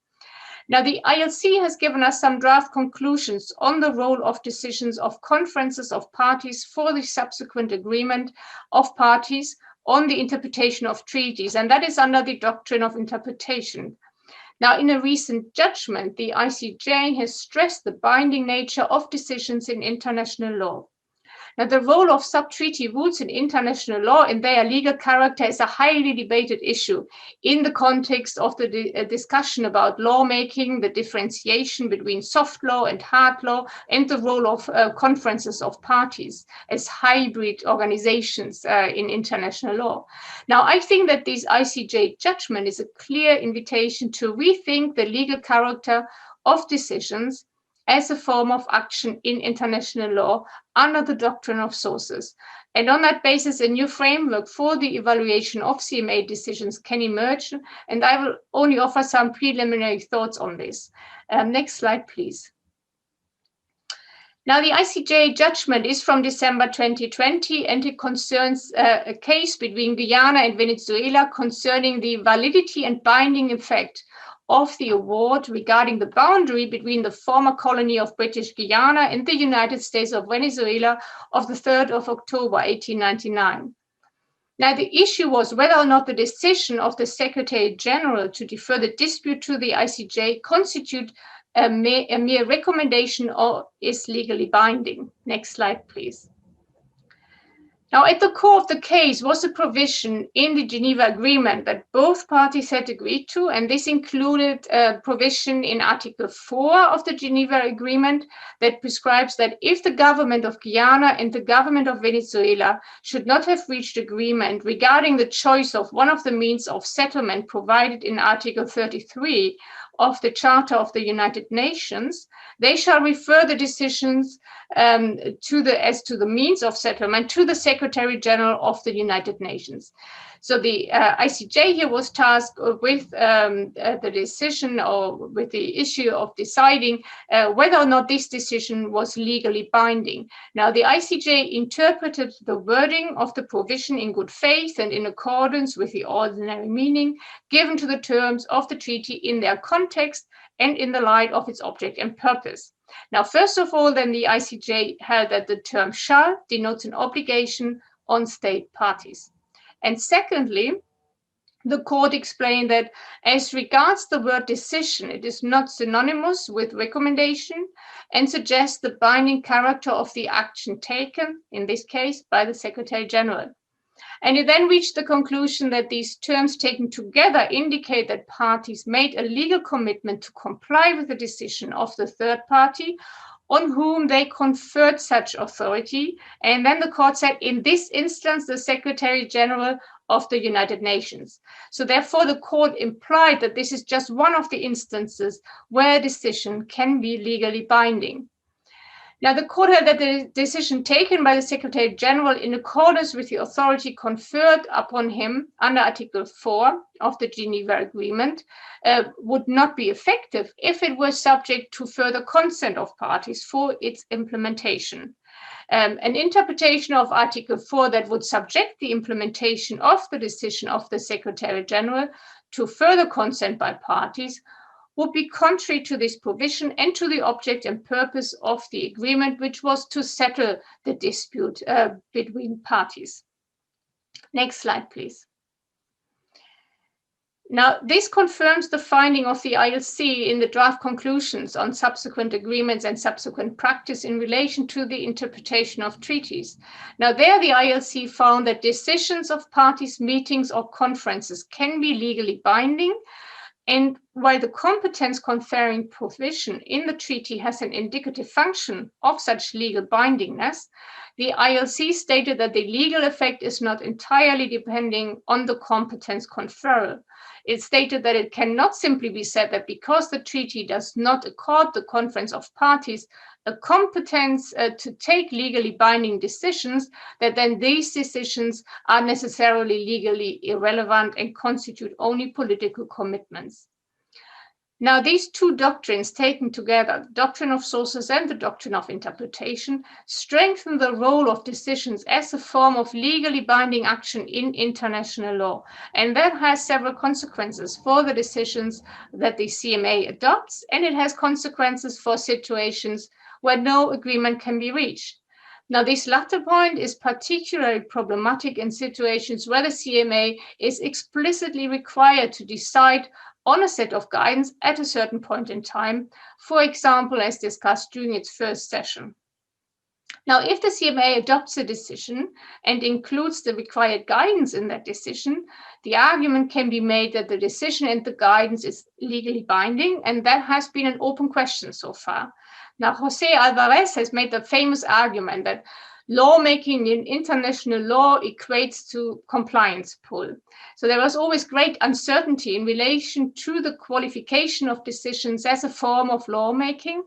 Now, the ILC has given us some draft conclusions on the role of decisions of conferences of parties for the subsequent agreement of parties on the interpretation of treaties, and that is under the doctrine of interpretation. Now, in a recent judgment, the ICJ has stressed the binding nature of decisions in international law. Now, the role of sub-treaty rules in international law and their legal character is a highly debated issue in the context of the discussion about lawmaking, the differentiation between soft law and hard law, and the role of conferences of parties as hybrid organizations in international law. Now, I think that this ICJ judgment is a clear invitation to rethink the legal character of decisions as a form of action in international law under the doctrine of sources. And on that basis, a new framework for the evaluation of CMA decisions can emerge. And I will only offer some preliminary thoughts on this. Next slide, please. Now, the ICJ judgment is from December 2020, and it concerns a case between Guyana and Venezuela concerning the validity and binding effect of the award regarding the boundary between the former colony of British Guyana and the United States of Venezuela of the 3rd of October, 1899. Now, the issue was whether or not the decision of the Secretary General to defer the dispute to the ICJ constitute a mere recommendation or is legally binding. Next slide, please. Now, at the core of the case was a provision in the Geneva Agreement that both parties had agreed to, and this included a provision in Article 4 of the Geneva Agreement that prescribes that if the government of Guyana and the government of Venezuela should not have reached agreement regarding the choice of one of the means of settlement provided in Article 33 of the Charter of the United Nations, they shall refer the decisions as to the means of settlement to the Secretary General of the United Nations. So the ICJ here was tasked with the decision or with the issue of deciding whether or not this decision was legally binding. Now, the ICJ interpreted the wording of the provision in good faith and in accordance with the ordinary meaning given to the terms of the treaty in their context and in the light of its object and purpose. Now, first of all, then the ICJ held that the term shall denotes an obligation on state parties. And secondly, the court explained that as regards the word decision, it is not synonymous with recommendation and suggests the binding character of the action taken, in this case, by the Secretary General. And it then reached the conclusion that these terms taken together indicate that parties made a legal commitment to comply with the decision of the third party on whom they conferred such authority. And then the court said, in this instance, the Secretary General of the United Nations. So therefore, the court implied that this is just one of the instances where a decision can be legally binding. Now, the court held that the decision taken by the Secretary General in accordance with the authority conferred upon him under Article 4 of the Geneva Agreement would not be effective if it were subject to further consent of parties for its implementation. An interpretation of Article 4 that would subject the implementation of the decision of the Secretary General to further consent by parties would be contrary to this provision and to the object and purpose of the agreement, which was to settle the dispute between parties. Next slide, please. Now, this confirms the finding of the ILC in the draft conclusions on subsequent agreements and subsequent practice in relation to the interpretation of treaties. Now, there the ILC found that decisions of parties, meetings, or conferences can be legally binding. And while the competence conferring provision in the treaty has an indicative function of such legal bindingness, the ILC stated that the legal effect is not entirely depending on the competence conferral. It stated that it cannot simply be said that because the treaty does not accord the conference of parties a competence to take legally binding decisions, that then these decisions are necessarily legally irrelevant and constitute only political commitments. Now, these two doctrines taken together, the doctrine of sources and the doctrine of interpretation, strengthen the role of decisions as a form of legally binding action in international law. And that has several consequences for the decisions that the CMA adopts, and it has consequences for situations where no agreement can be reached. Now, this latter point is particularly problematic in situations where the CMA is explicitly required to decide on a set of guidance at a certain point in time, for example, as discussed during its first session. Now, if the CMA adopts a decision and includes the required guidance in that decision, the argument can be made that the decision and the guidance is legally binding, and that has been an open question so far. Now, Jose Alvarez has made the famous argument that lawmaking in international law equates to compliance pull. So there was always great uncertainty in relation to the qualification of decisions as a form of lawmaking.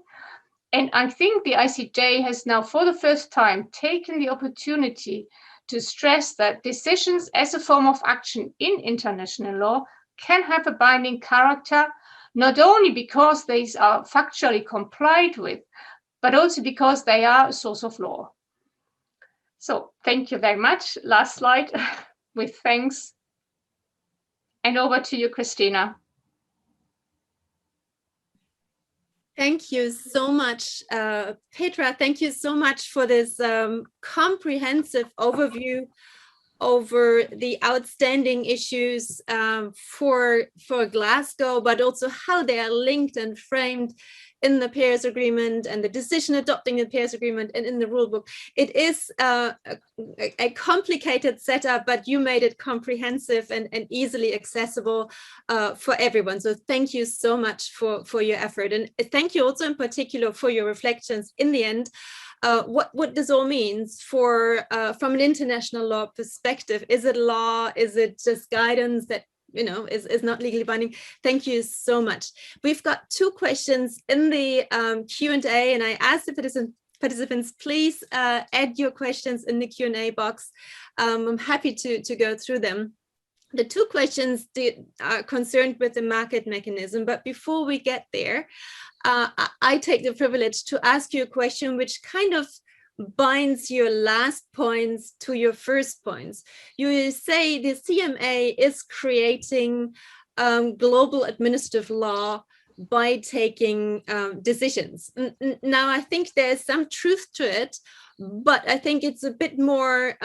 And I think the ICJ has now, for the first time, taken the opportunity to stress that decisions as a form of action in international law can have a binding character, not only because these are factually complied with, but also because they are a source of law. So thank you very much. Last slide with thanks. And over to you, Christina. Thank you so much, Petra. Thank you so much for this comprehensive overview over the outstanding issues for Glasgow, but also how they are linked and framed in the Paris Agreement and the decision adopting the Paris Agreement and in the Rulebook. It is a complicated setup, but you made it comprehensive and easily accessible for everyone. So thank you so much for your effort. And thank you also in particular for your reflections in the end. What this all means for from an international law perspective. Is it law? Is it just guidance that is not legally binding? Thank you so much. We've got two questions in the Q&A, and I asked the participants, please add your questions in the Q&A box. I'm happy to go through them. The two questions are concerned with the market mechanism, but before we get there, I take the privilege to ask you a question which kind of binds your last points to your first points. You say the CMA is creating global administrative law by taking decisions. Now, I think there's some truth to it, but I think it's a bit more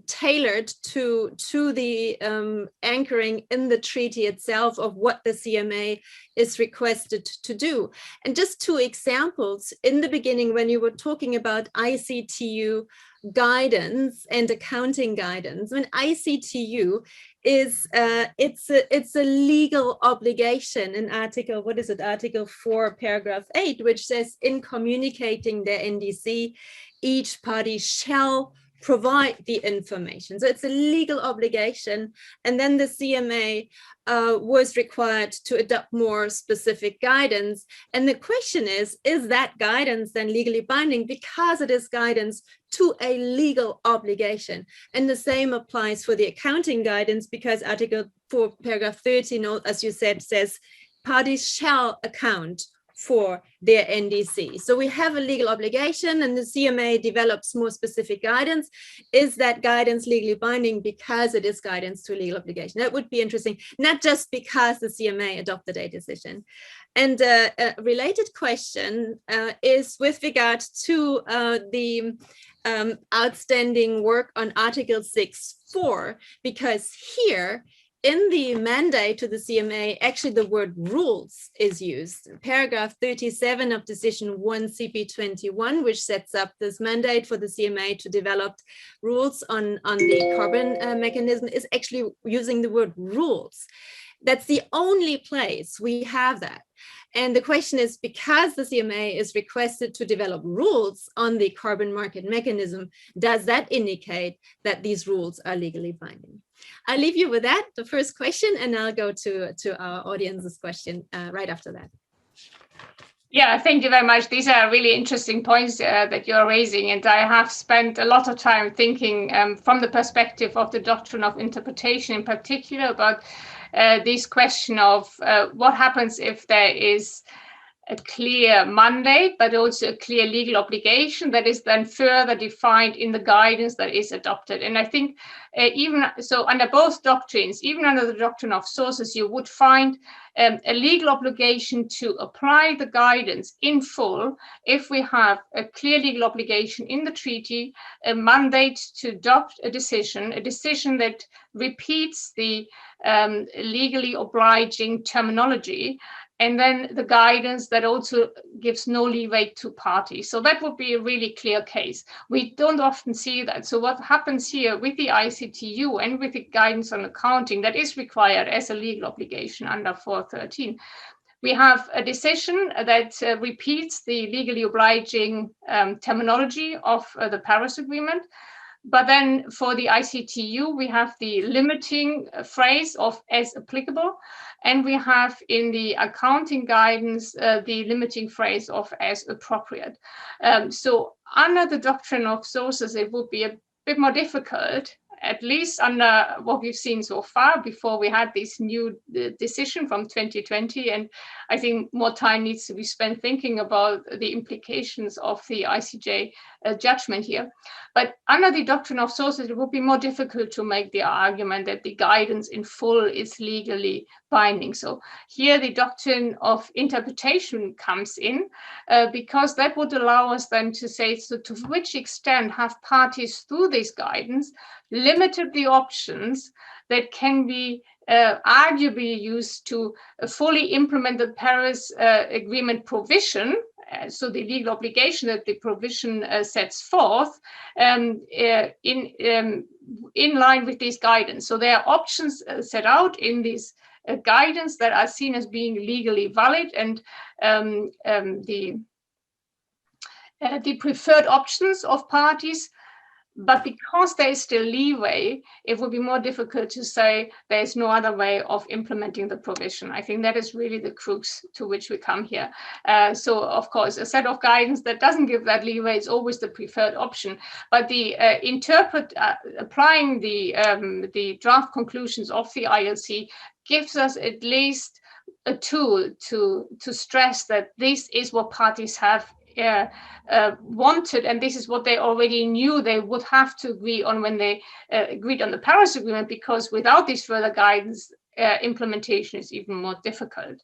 tailored to the anchoring in the treaty itself of what the CMA is requested to do. And just two examples. In the beginning, when you were talking about ICTU guidance and accounting guidance, when ICTU is it's a legal obligation in Article, what is it, Article 4, paragraph 8, which says in communicating their NDC, each party shall provide the information. So it's a legal obligation. And then the CMA was required to adopt more specific guidance. And the question is that guidance then legally binding because it is guidance to a legal obligation? And the same applies for the accounting guidance because Article 4, paragraph 13, as you said, says parties shall account for their NDC. So we have a legal obligation and the CMA develops more specific guidance. Is that guidance legally binding because it is guidance to a legal obligation? That would be interesting, not just because the CMA adopted a decision. And a related question is with regard to the outstanding work on Article 6.4, because here, in the mandate to the CMA, actually the word rules is used. Paragraph 37 of Decision 1 CP21, which sets up this mandate for the CMA to develop rules on the carbon mechanism, is actually using the word rules. That's the only place we have that. And the question is, because the CMA is requested to develop rules on the carbon market mechanism, does that indicate that these rules are legally binding? I'll leave you with that, the first question, and I'll go to our audience's question right after that. Yeah, thank you very much. These are really interesting points that you're raising, and I have spent a lot of time thinking from the perspective of the doctrine of interpretation in particular about this question of what happens if there is a clear mandate, but also a clear legal obligation that is then further defined in the guidance that is adopted. And I think even so, under both doctrines, even under the doctrine of sources, you would find a legal obligation to apply the guidance in full if we have a clear legal obligation in the treaty, a mandate to adopt a decision that repeats the legally obliging terminology, and then the guidance that also gives no leeway to parties. So that would be a really clear case. We don't often see that. So what happens here with the ICTU and with the guidance on accounting that is required as a legal obligation under 413, we have a decision that repeats the legally obliging terminology of the Paris Agreement. But then for the ICTU, we have the limiting phrase of as applicable, and we have in the accounting guidance the limiting phrase of as appropriate. So under the doctrine of sources, it would be a bit more difficult, at least under what we've seen so far before we had this new decision from 2020. And I think more time needs to be spent thinking about the implications of the ICJ judgment here. But under the doctrine of sources, it would be more difficult to make the argument that the guidance in full is legally binding. So here the doctrine of interpretation comes in because that would allow us then to say, so to which extent have parties through this guidance limited the options that can be arguably used to fully implement the Paris Agreement provision, so the legal obligation that the provision sets forth in line with this guidance. So there are options set out in this guidance that are seen as being legally valid, and the preferred options of parties. But because there is still leeway, it would be more difficult to say there is no other way of implementing the provision. I think that is really the crux to which we come here. So, of course, a set of guidance that doesn't give that leeway is always the preferred option. But the applying the draft conclusions of the ILC gives us at least a tool to stress that this is what parties have wanted, and this is what they already knew they would have to agree on when they agreed on the Paris Agreement, because without this further guidance, implementation is even more difficult.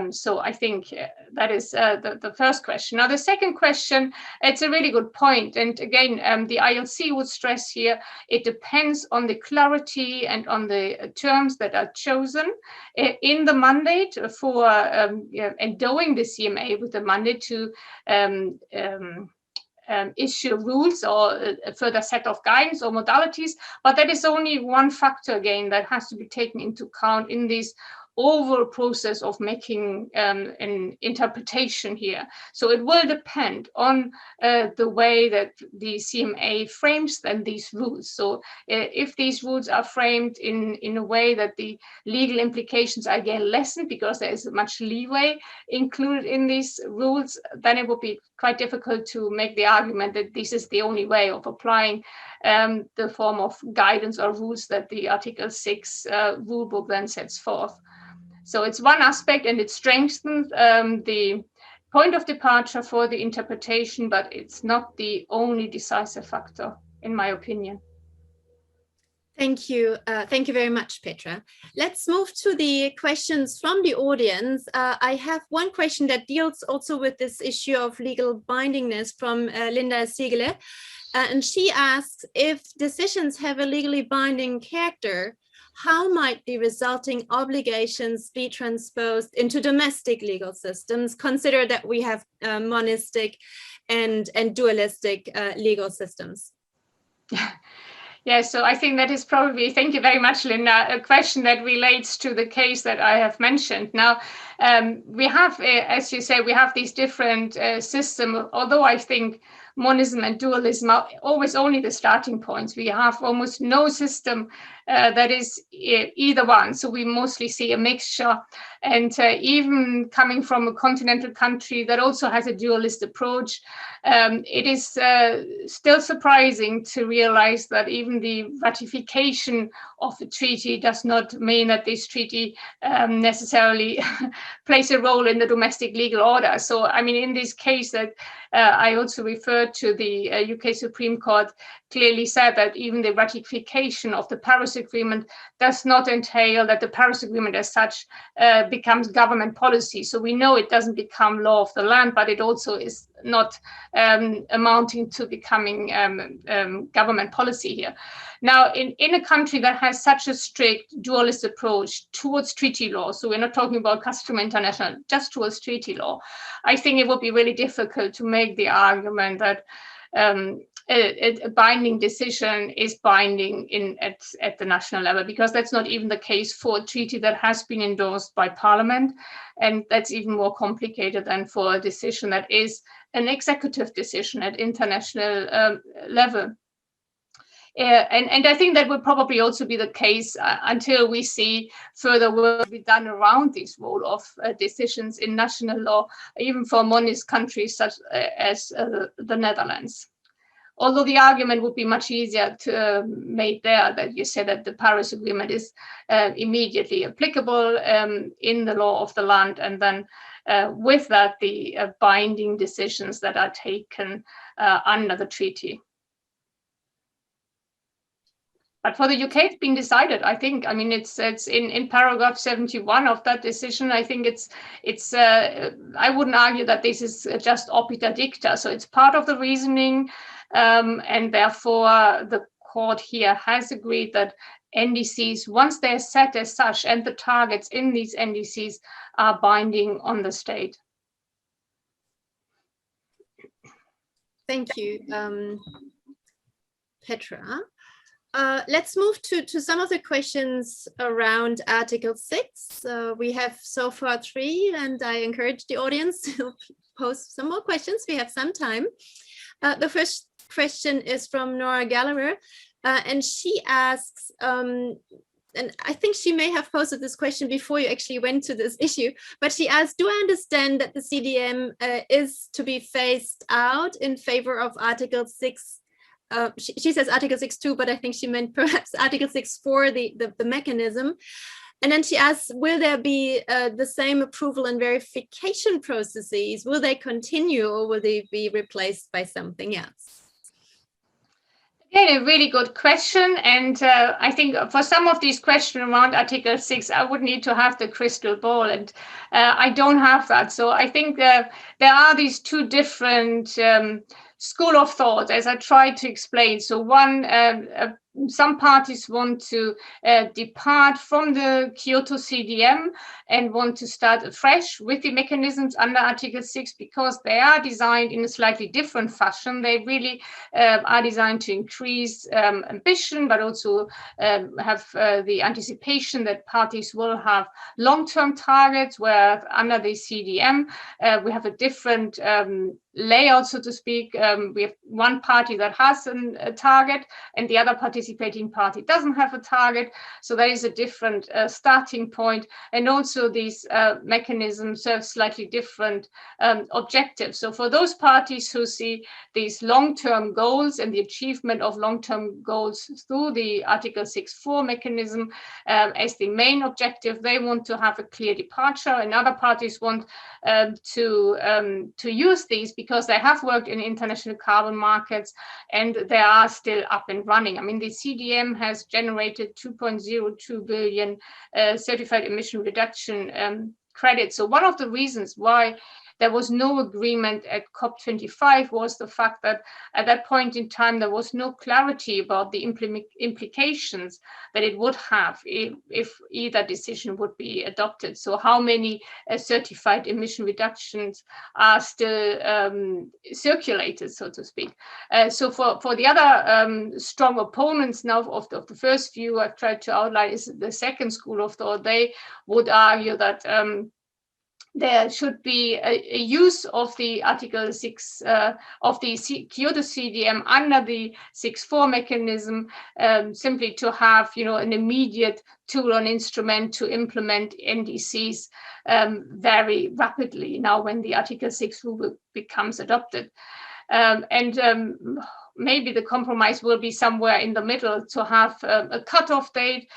So I think that is the first question. Now, the second question, it's a really good point. And again, the ILC would stress here, it depends on the clarity and on the terms that are chosen in the mandate for endowing the CMA with the mandate to issue rules or a further set of guidance or modalities. But that is only one factor, again, that has to be taken into account in this overall process of making an interpretation here. So it will depend on the way that the CMA frames then these rules. So if these rules are framed in a way that the legal implications are again lessened because there is much leeway included in these rules, then it will be quite difficult to make the argument that this is the only way of applying the form of guidance or rules that the Article 6 rulebook then sets forth. So it's one aspect, and it strengthens the point of departure for the interpretation, but it's not the only decisive factor, in my opinion. Thank you. Thank you very much, Petra. Let's move to the questions from the audience. I have one question that deals also with this issue of legal bindingness from Linda Siegele. And she asks, if decisions have a legally binding character, how might the resulting obligations be transposed into domestic legal systems? Consider that we have monistic and dualistic legal systems. Yeah, so I think that is probably, thank you very much, Linda, a question that relates to the case that I have mentioned. Now, we have, as you say, we have these different systems, although I think monism and dualism are always only the starting points. We have almost no system that is either one. So we mostly see a mixture. And even coming from a continental country that also has a dualist approach, it is still surprising to realize that even the ratification of a treaty does not mean that this treaty necessarily plays a role in the domestic legal order. So, I mean, in this case that I also referred to, the UK Supreme Court clearly said that even the ratification of the Paris Agreement does not entail that the Paris Agreement as such becomes government policy. So we know it doesn't become law of the land, but it also is not amounting to becoming government policy here. Now, in a country that has such a strict dualist approach towards treaty law, so we're not talking about custom international, just towards treaty law, I think it would be really difficult to make the argument that a binding decision is binding at the national level, because that's not even the case for a treaty that has been endorsed by Parliament, and that's even more complicated than for a decision that is an executive decision at international level. And I think that will probably also be the case until we see further work be done around this role of decisions in national law, even for monist countries such as the Netherlands. Although the argument would be much easier to make there, that you say that the Paris Agreement is immediately applicable in the law of the land, and then with that, the binding decisions that are taken under the treaty. But for the UK, it's been decided, I think. I mean, it's in paragraph 71 of that decision. I think it's I wouldn't argue that this is just obiter dicta. So it's part of the reasoning, and therefore the court here has agreed that NDCs, once they're set as such, and the targets in these NDCs are binding on the state. Thank you, Petra. Let's move to some of the questions around Article 6. We have so far 3, and I encourage the audience to post some more questions. We have some time. The first question is from Nora Gallagher, and she asks, and I think she may have posted this question before you actually went to this issue, but she asked, do I understand that the CDM is to be phased out in favor of Article 6? She says Article 6.2, but I think she meant perhaps Article 6.4, the mechanism. And then she asks, will there be the same approval and verification processes? Will they continue, or will they be replaced by something else? Again, a really good question. And I think for some of these questions around Article 6, I would need to have the crystal ball, and I don't have that. So I think there are these two different school of thought, as I tried to explain. So one, some parties want to depart from the Kyoto CDM and want to start afresh with the mechanisms under Article 6, because they are designed in a slightly different fashion. They really are designed to increase ambition, but also have the anticipation that parties will have long-term targets, where under the CDM we have a different layout, so to speak. We have one party that has a target, and the other participating party doesn't have a target. So there is a different starting point, and also these mechanisms serve slightly different objectives. So for those parties who see these long-term goals and the achievement of long-term goals through the Article 6.4 mechanism as the main objective, they want to have a clear departure, and other parties want to use these because they have worked in international carbon markets and they are still up and running. I mean, the CDM has generated 2.02 billion certified emission reduction credits. So one of the reasons why there was no agreement at COP25 was the fact that at that point in time, there was no clarity about the implications that it would have if either decision would be adopted. So how many certified emission reductions are still circulated, so to speak. So for the other strong opponents now of the first view I've tried to outline is the second school of thought. They would argue that there should be a use of the Article 6 of the Kyoto CDM under the 6.4 mechanism, simply to have, an immediate tool or instrument to implement NDCs very rapidly now when the Article 6 rule becomes adopted. maybe the compromise will be somewhere in the middle, to have a cutoff date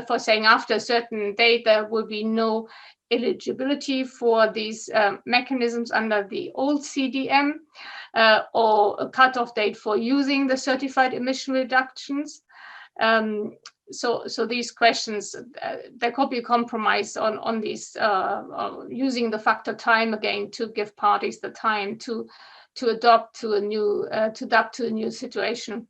for saying after a certain date there will be no eligibility for these mechanisms under the old CDM, or a cutoff date for using the certified emission reductions. So these questions, there could be a compromise on these, using the factor time again to give parties the time to adapt to a new situation.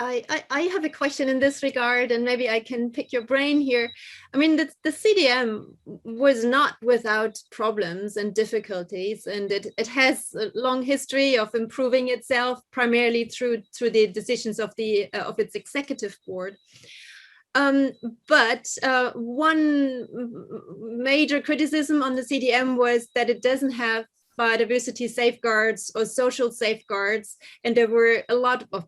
I have a question in this regard, and maybe I can pick your brain here. I mean, the CDM was not without problems and difficulties, and it has a long history of improving itself, primarily through the decisions of its executive board. But one major criticism on the CDM was that it doesn't have biodiversity safeguards or social safeguards, and there were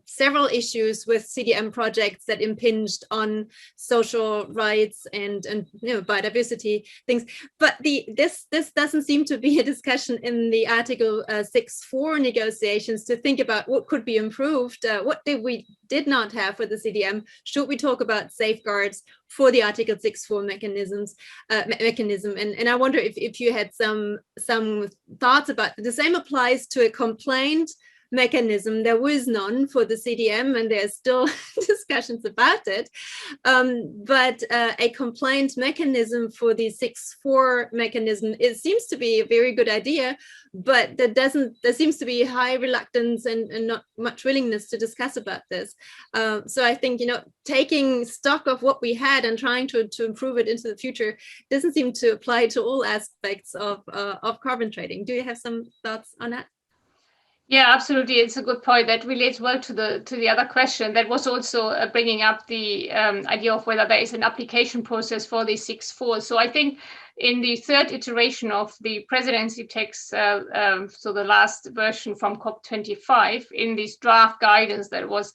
several issues with CDM projects that impinged on social rights and biodiversity things. But this doesn't seem to be a discussion in the Article 6.4 negotiations to think about what could be improved. What did not have for the CDM? Should we talk about safeguards for the Article 6.4 mechanism? And I wonder if you had some thoughts about it. The same applies to a complaint mechanism. There was none for the CDM, and there's still discussions about it. But a complaint mechanism for the 6.4 mechanism, it seems to be a very good idea, but there seems to be high reluctance and not much willingness to discuss about this. So I think, taking stock of what we had and trying to improve it into the future doesn't seem to apply to all aspects of carbon trading. Do you have some thoughts on that? Yeah, absolutely. It's a good point that relates well to the other question that was also bringing up the idea of whether there is an application process for the 6.4. So I think in the third iteration of the presidency text, so the last version from COP25, in this draft guidance that was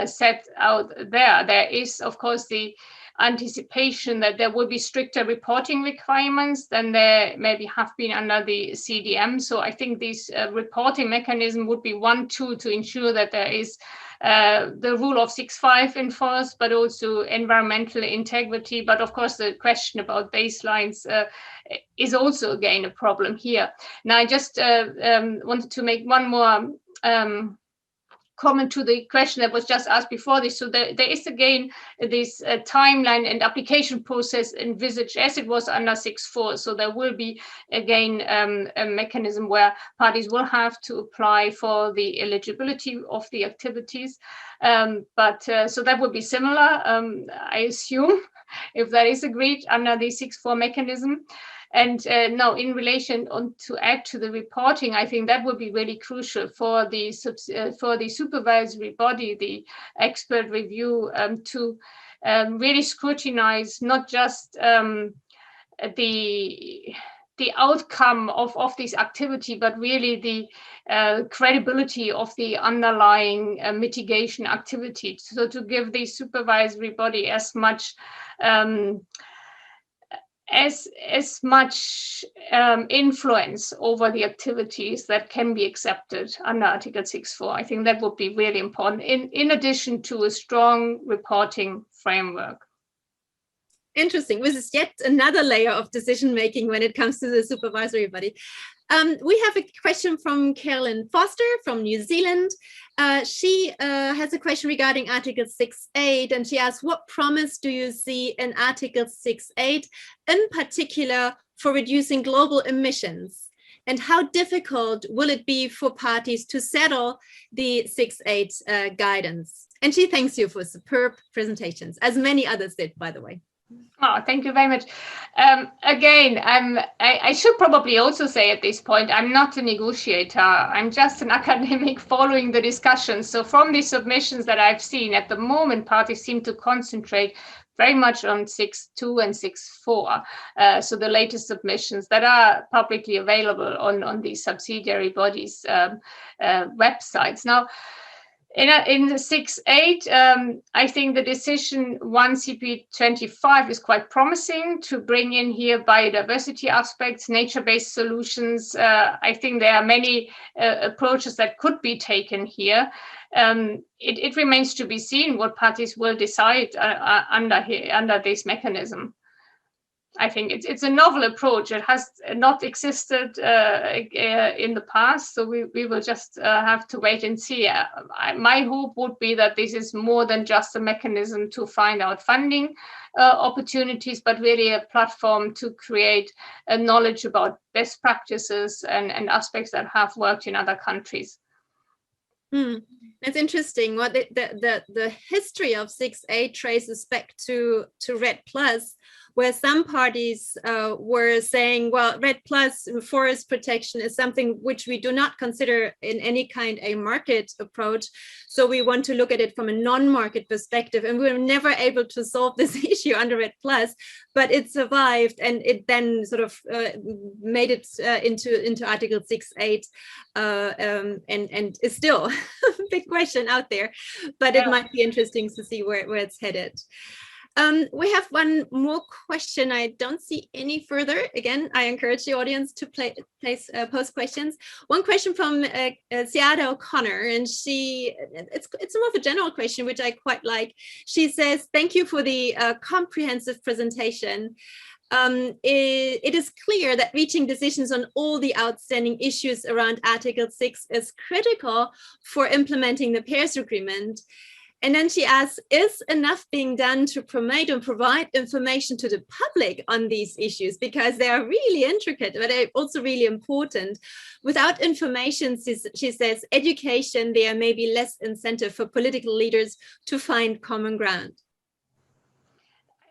set out there is, of course, the anticipation that there will be stricter reporting requirements than there maybe have been under the CDM. So I think this reporting mechanism would be one tool to ensure that there is the rule of 6.5 enforced, but also environmental integrity. But of course, the question about baselines is also again a problem here. Now, I just wanted to make one more comment to the question that was just asked before this. So there is again this timeline and application process envisaged as it was under 6.4. So there will be again a mechanism where parties will have to apply for the eligibility of the activities. So that would be similar, I assume, if that is agreed under the 6.4 mechanism. And now, in relation to add to the reporting, I think that would be really crucial for the supervisory body, the expert review, to really scrutinize not just the outcome of this activity, but really the credibility of the underlying mitigation activity. So to give the supervisory body as much influence over the activities that can be accepted under Article 6.4. I think that would be really important, in addition to a strong reporting framework. Interesting. This is yet another layer of decision making when it comes to the supervisory body. We have a question from Carolyn Foster from New Zealand. She has a question regarding Article 6.8, and she asks, what promise do you see in Article 6.8, in particular for reducing global emissions? And how difficult will it be for parties to settle the 6.8 guidance? And she thanks you for superb presentations, as many others did, by the way. Oh, thank you very much. Again, I should probably also say at this point, I'm not a negotiator. I'm just an academic following the discussions. So from the submissions that I've seen at the moment, parties seem to concentrate very much on 6.2 and 6.4. So the latest submissions that are publicly available on these subsidiary bodies' websites. Now, In the 6.8, I think the decision 1 CP25 is quite promising to bring in here biodiversity aspects, nature-based solutions. I think there are many approaches that could be taken here. It remains to be seen what parties will decide under this mechanism. I think it's a novel approach. It has not existed in the past, so we will just have to wait and see. My hope would be that this is more than just a mechanism to find out funding opportunities, but really a platform to create knowledge about best practices and aspects that have worked in other countries. That's interesting. What the history of 6.8 traces back to REDD+, where some parties were saying, well, REDD+ forest protection is something which we do not consider in any kind a market approach. So we want to look at it from a non-market perspective. And we were never able to solve this issue under REDD+, but it survived, and it then sort of made it into Article 6.8 and is still a big question out there, but it might be interesting to see where it's headed. We have one more question. I don't see any further. Again, I encourage the audience to post questions. One question from Siada O'Connor, and it's more of a general question, which I quite like. She says, thank you for the comprehensive presentation. It is clear that reaching decisions on all the outstanding issues around Article 6 is critical for implementing the Paris Agreement. And then she asks, is enough being done to promote and provide information to the public on these issues? Because they are really intricate, but they're also really important. Without information, she says, education, there may be less incentive for political leaders to find common ground.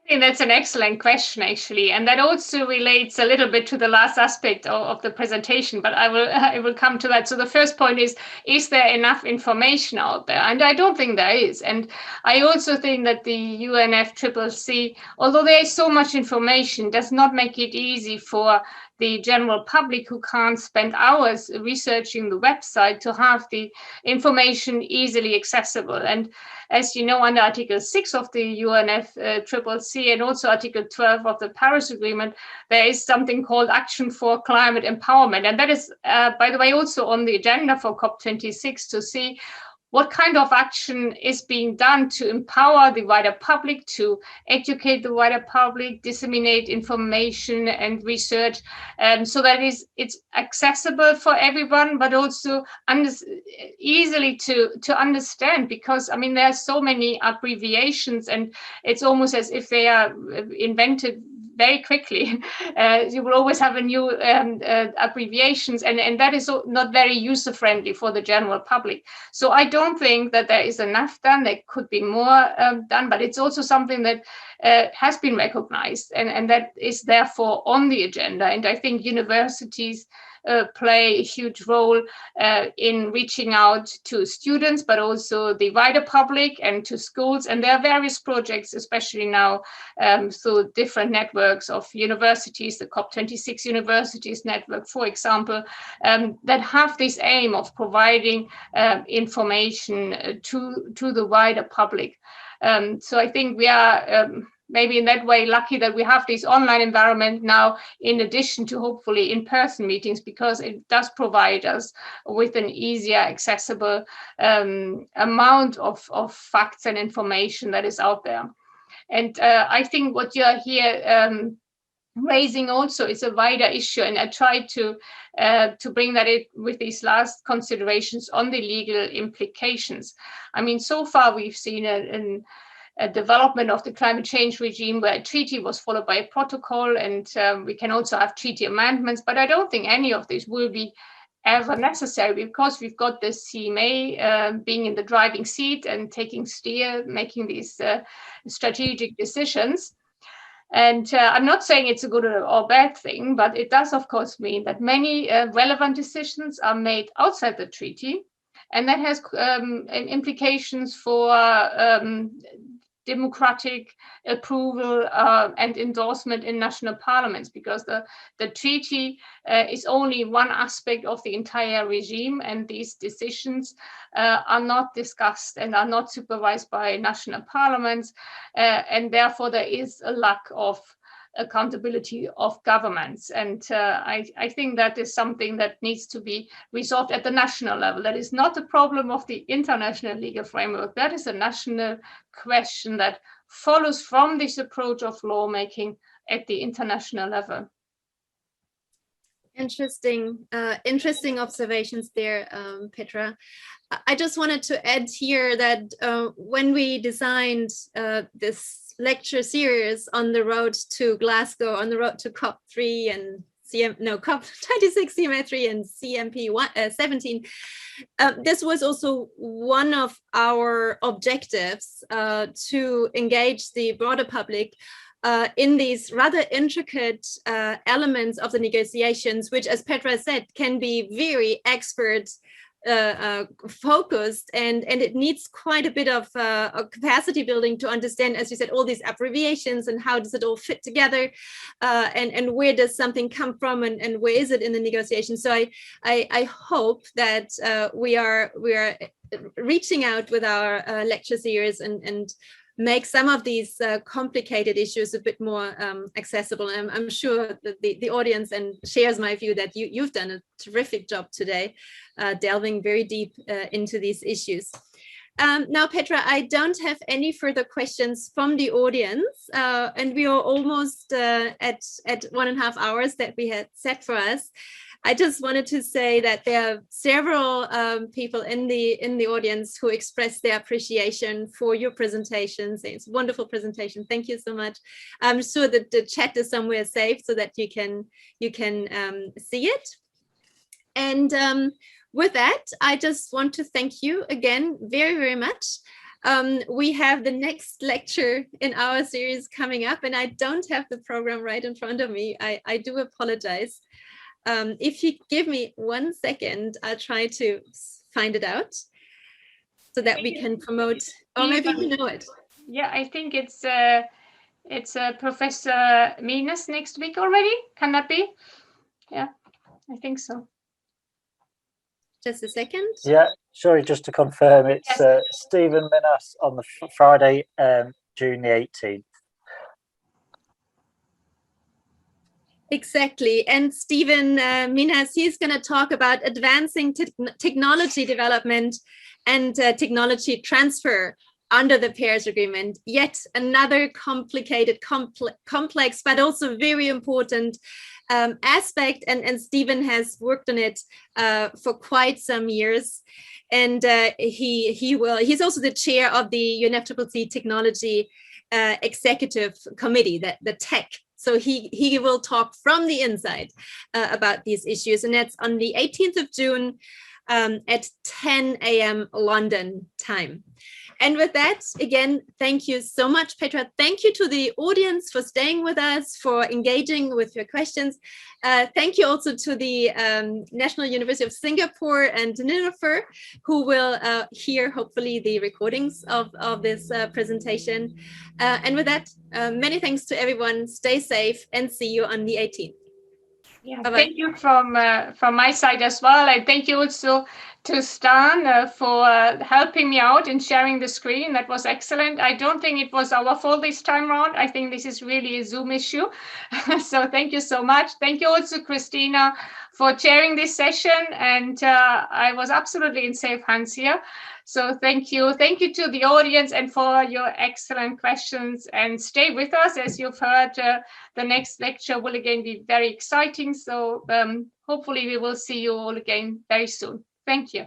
I think that's an excellent question, actually, and that also relates a little bit to the last aspect of the presentation, but I will come to that. So the first point is there enough information out there? And I don't think there is. And I also think that the UNFCCC, although there is so much information, does not make it easy for the general public who can't spend hours researching the website to have the information easily accessible. And as you know, under Article 6 of the UNFCCC and also Article 12 of the Paris Agreement, there is something called Action for Climate Empowerment. And that is, by the way, also on the agenda for COP26 to see what kind of action is being done to empower the wider public, to educate the wider public, disseminate information and research, so that it's accessible for everyone, but also easily to understand, because, I mean, there are so many abbreviations and it's almost as if they are invented very quickly. You will always have a new abbreviations, and that is not very user-friendly for the general public. So I don't think that there is enough done. There could be more done, but it's also something that has been recognized and that is therefore on the agenda. And I think universities play a huge role in reaching out to students, but also the wider public and to schools. And there are various projects, especially now through different networks of universities, the COP26 Universities Network, for example, that have this aim of providing information to the wider public. So I think we are maybe in that way lucky that we have this online environment now, in addition to hopefully in-person meetings, because it does provide us with an easier, accessible amount of facts and information that is out there. And I think what you're here raising also is a wider issue, and I tried to bring that in with these last considerations on the legal implications. I mean, so far we've seen a development of the climate change regime where a treaty was followed by a protocol, and we can also have treaty amendments, but I don't think any of this will be ever necessary, because we've got the CMA being in the driving seat and taking steer, making these strategic decisions. And I'm not saying it's a good or bad thing, but it does, of course, mean that many relevant decisions are made outside the treaty, and that has implications for democratic approval and endorsement in national parliaments, because the treaty is only one aspect of the entire regime, and these decisions are not discussed and are not supervised by national parliaments, and therefore there is a lack of accountability of governments. And I think that is something that needs to be resolved at the national level. That is not a problem of the international legal framework. That is a national question that follows from this approach of lawmaking at the international level. Interesting observations there, Petra. I just wanted to add here that when we designed this lecture series on the road to Glasgow, on the road to COP3 and COP26, CMA3 and CMP 17, this was also one of our objectives to engage the broader public in these rather intricate elements of the negotiations, which, as Petra said, can be very expert focused, and it needs quite a bit of capacity building to understand, as you said, all these abbreviations and how does it all fit together, and where does something come from, and where is it in the negotiation. So I hope that we are reaching out with our lecture series and make some of these complicated issues a bit more accessible. And I'm sure that the audience and shares my view that you've done a terrific job today, delving very deep into these issues. Now, Petra, I don't have any further questions from the audience, and we are almost at 1.5 hours that we had set for us. I just wanted to say that there are several people in the audience who expressed their appreciation for your presentations. It's a wonderful presentation. Thank you so much. I'm sure that the chat is somewhere safe so that you can see it. And with that, I just want to thank you again very, very much. We have the next lecture in our series coming up, and I don't have the program right in front of me. I do apologize. If you give me 1 second, I'll try to find it out so that we can promote, or maybe you know it. Yeah, I think it's Professor Minas next week already. Can that be? Yeah, I think so. Just a second. Yeah, sorry, just to confirm, it's Stephen Minas on the Friday, June the 18th. Exactly. And Stephen Minas, he's going to talk about advancing technology development and technology transfer under the Paris Agreement. Yet another complicated, complex, but also very important aspect. And Stephen has worked on it for quite some years. And he's also the chair of the UNFCCC Technology Executive Committee, the TEC. So he will talk from the inside about these issues, and that's on the 18th of June at 10 a.m. London time. And with that, again, thank you so much, Petra. Thank you to the audience for staying with us, for engaging with your questions. Thank you also to the National University of Singapore and Nineveh, who will hear, hopefully, the recordings of this presentation. And with that, many thanks to everyone. Stay safe and see you on the 18th. Yeah, Bye-bye. thank you from my side as well. And thank you also to Stan for helping me out in sharing the screen. That was excellent. I don't think it was our fault this time around. I think this is really a Zoom issue. So thank you so much. Thank you also, Christina, for chairing this session. And I was absolutely in safe hands here. So thank you. Thank you to the audience and for your excellent questions. And stay with us. As you've heard, the next lecture will again be very exciting. So hopefully we will see you all again very soon. Thank you.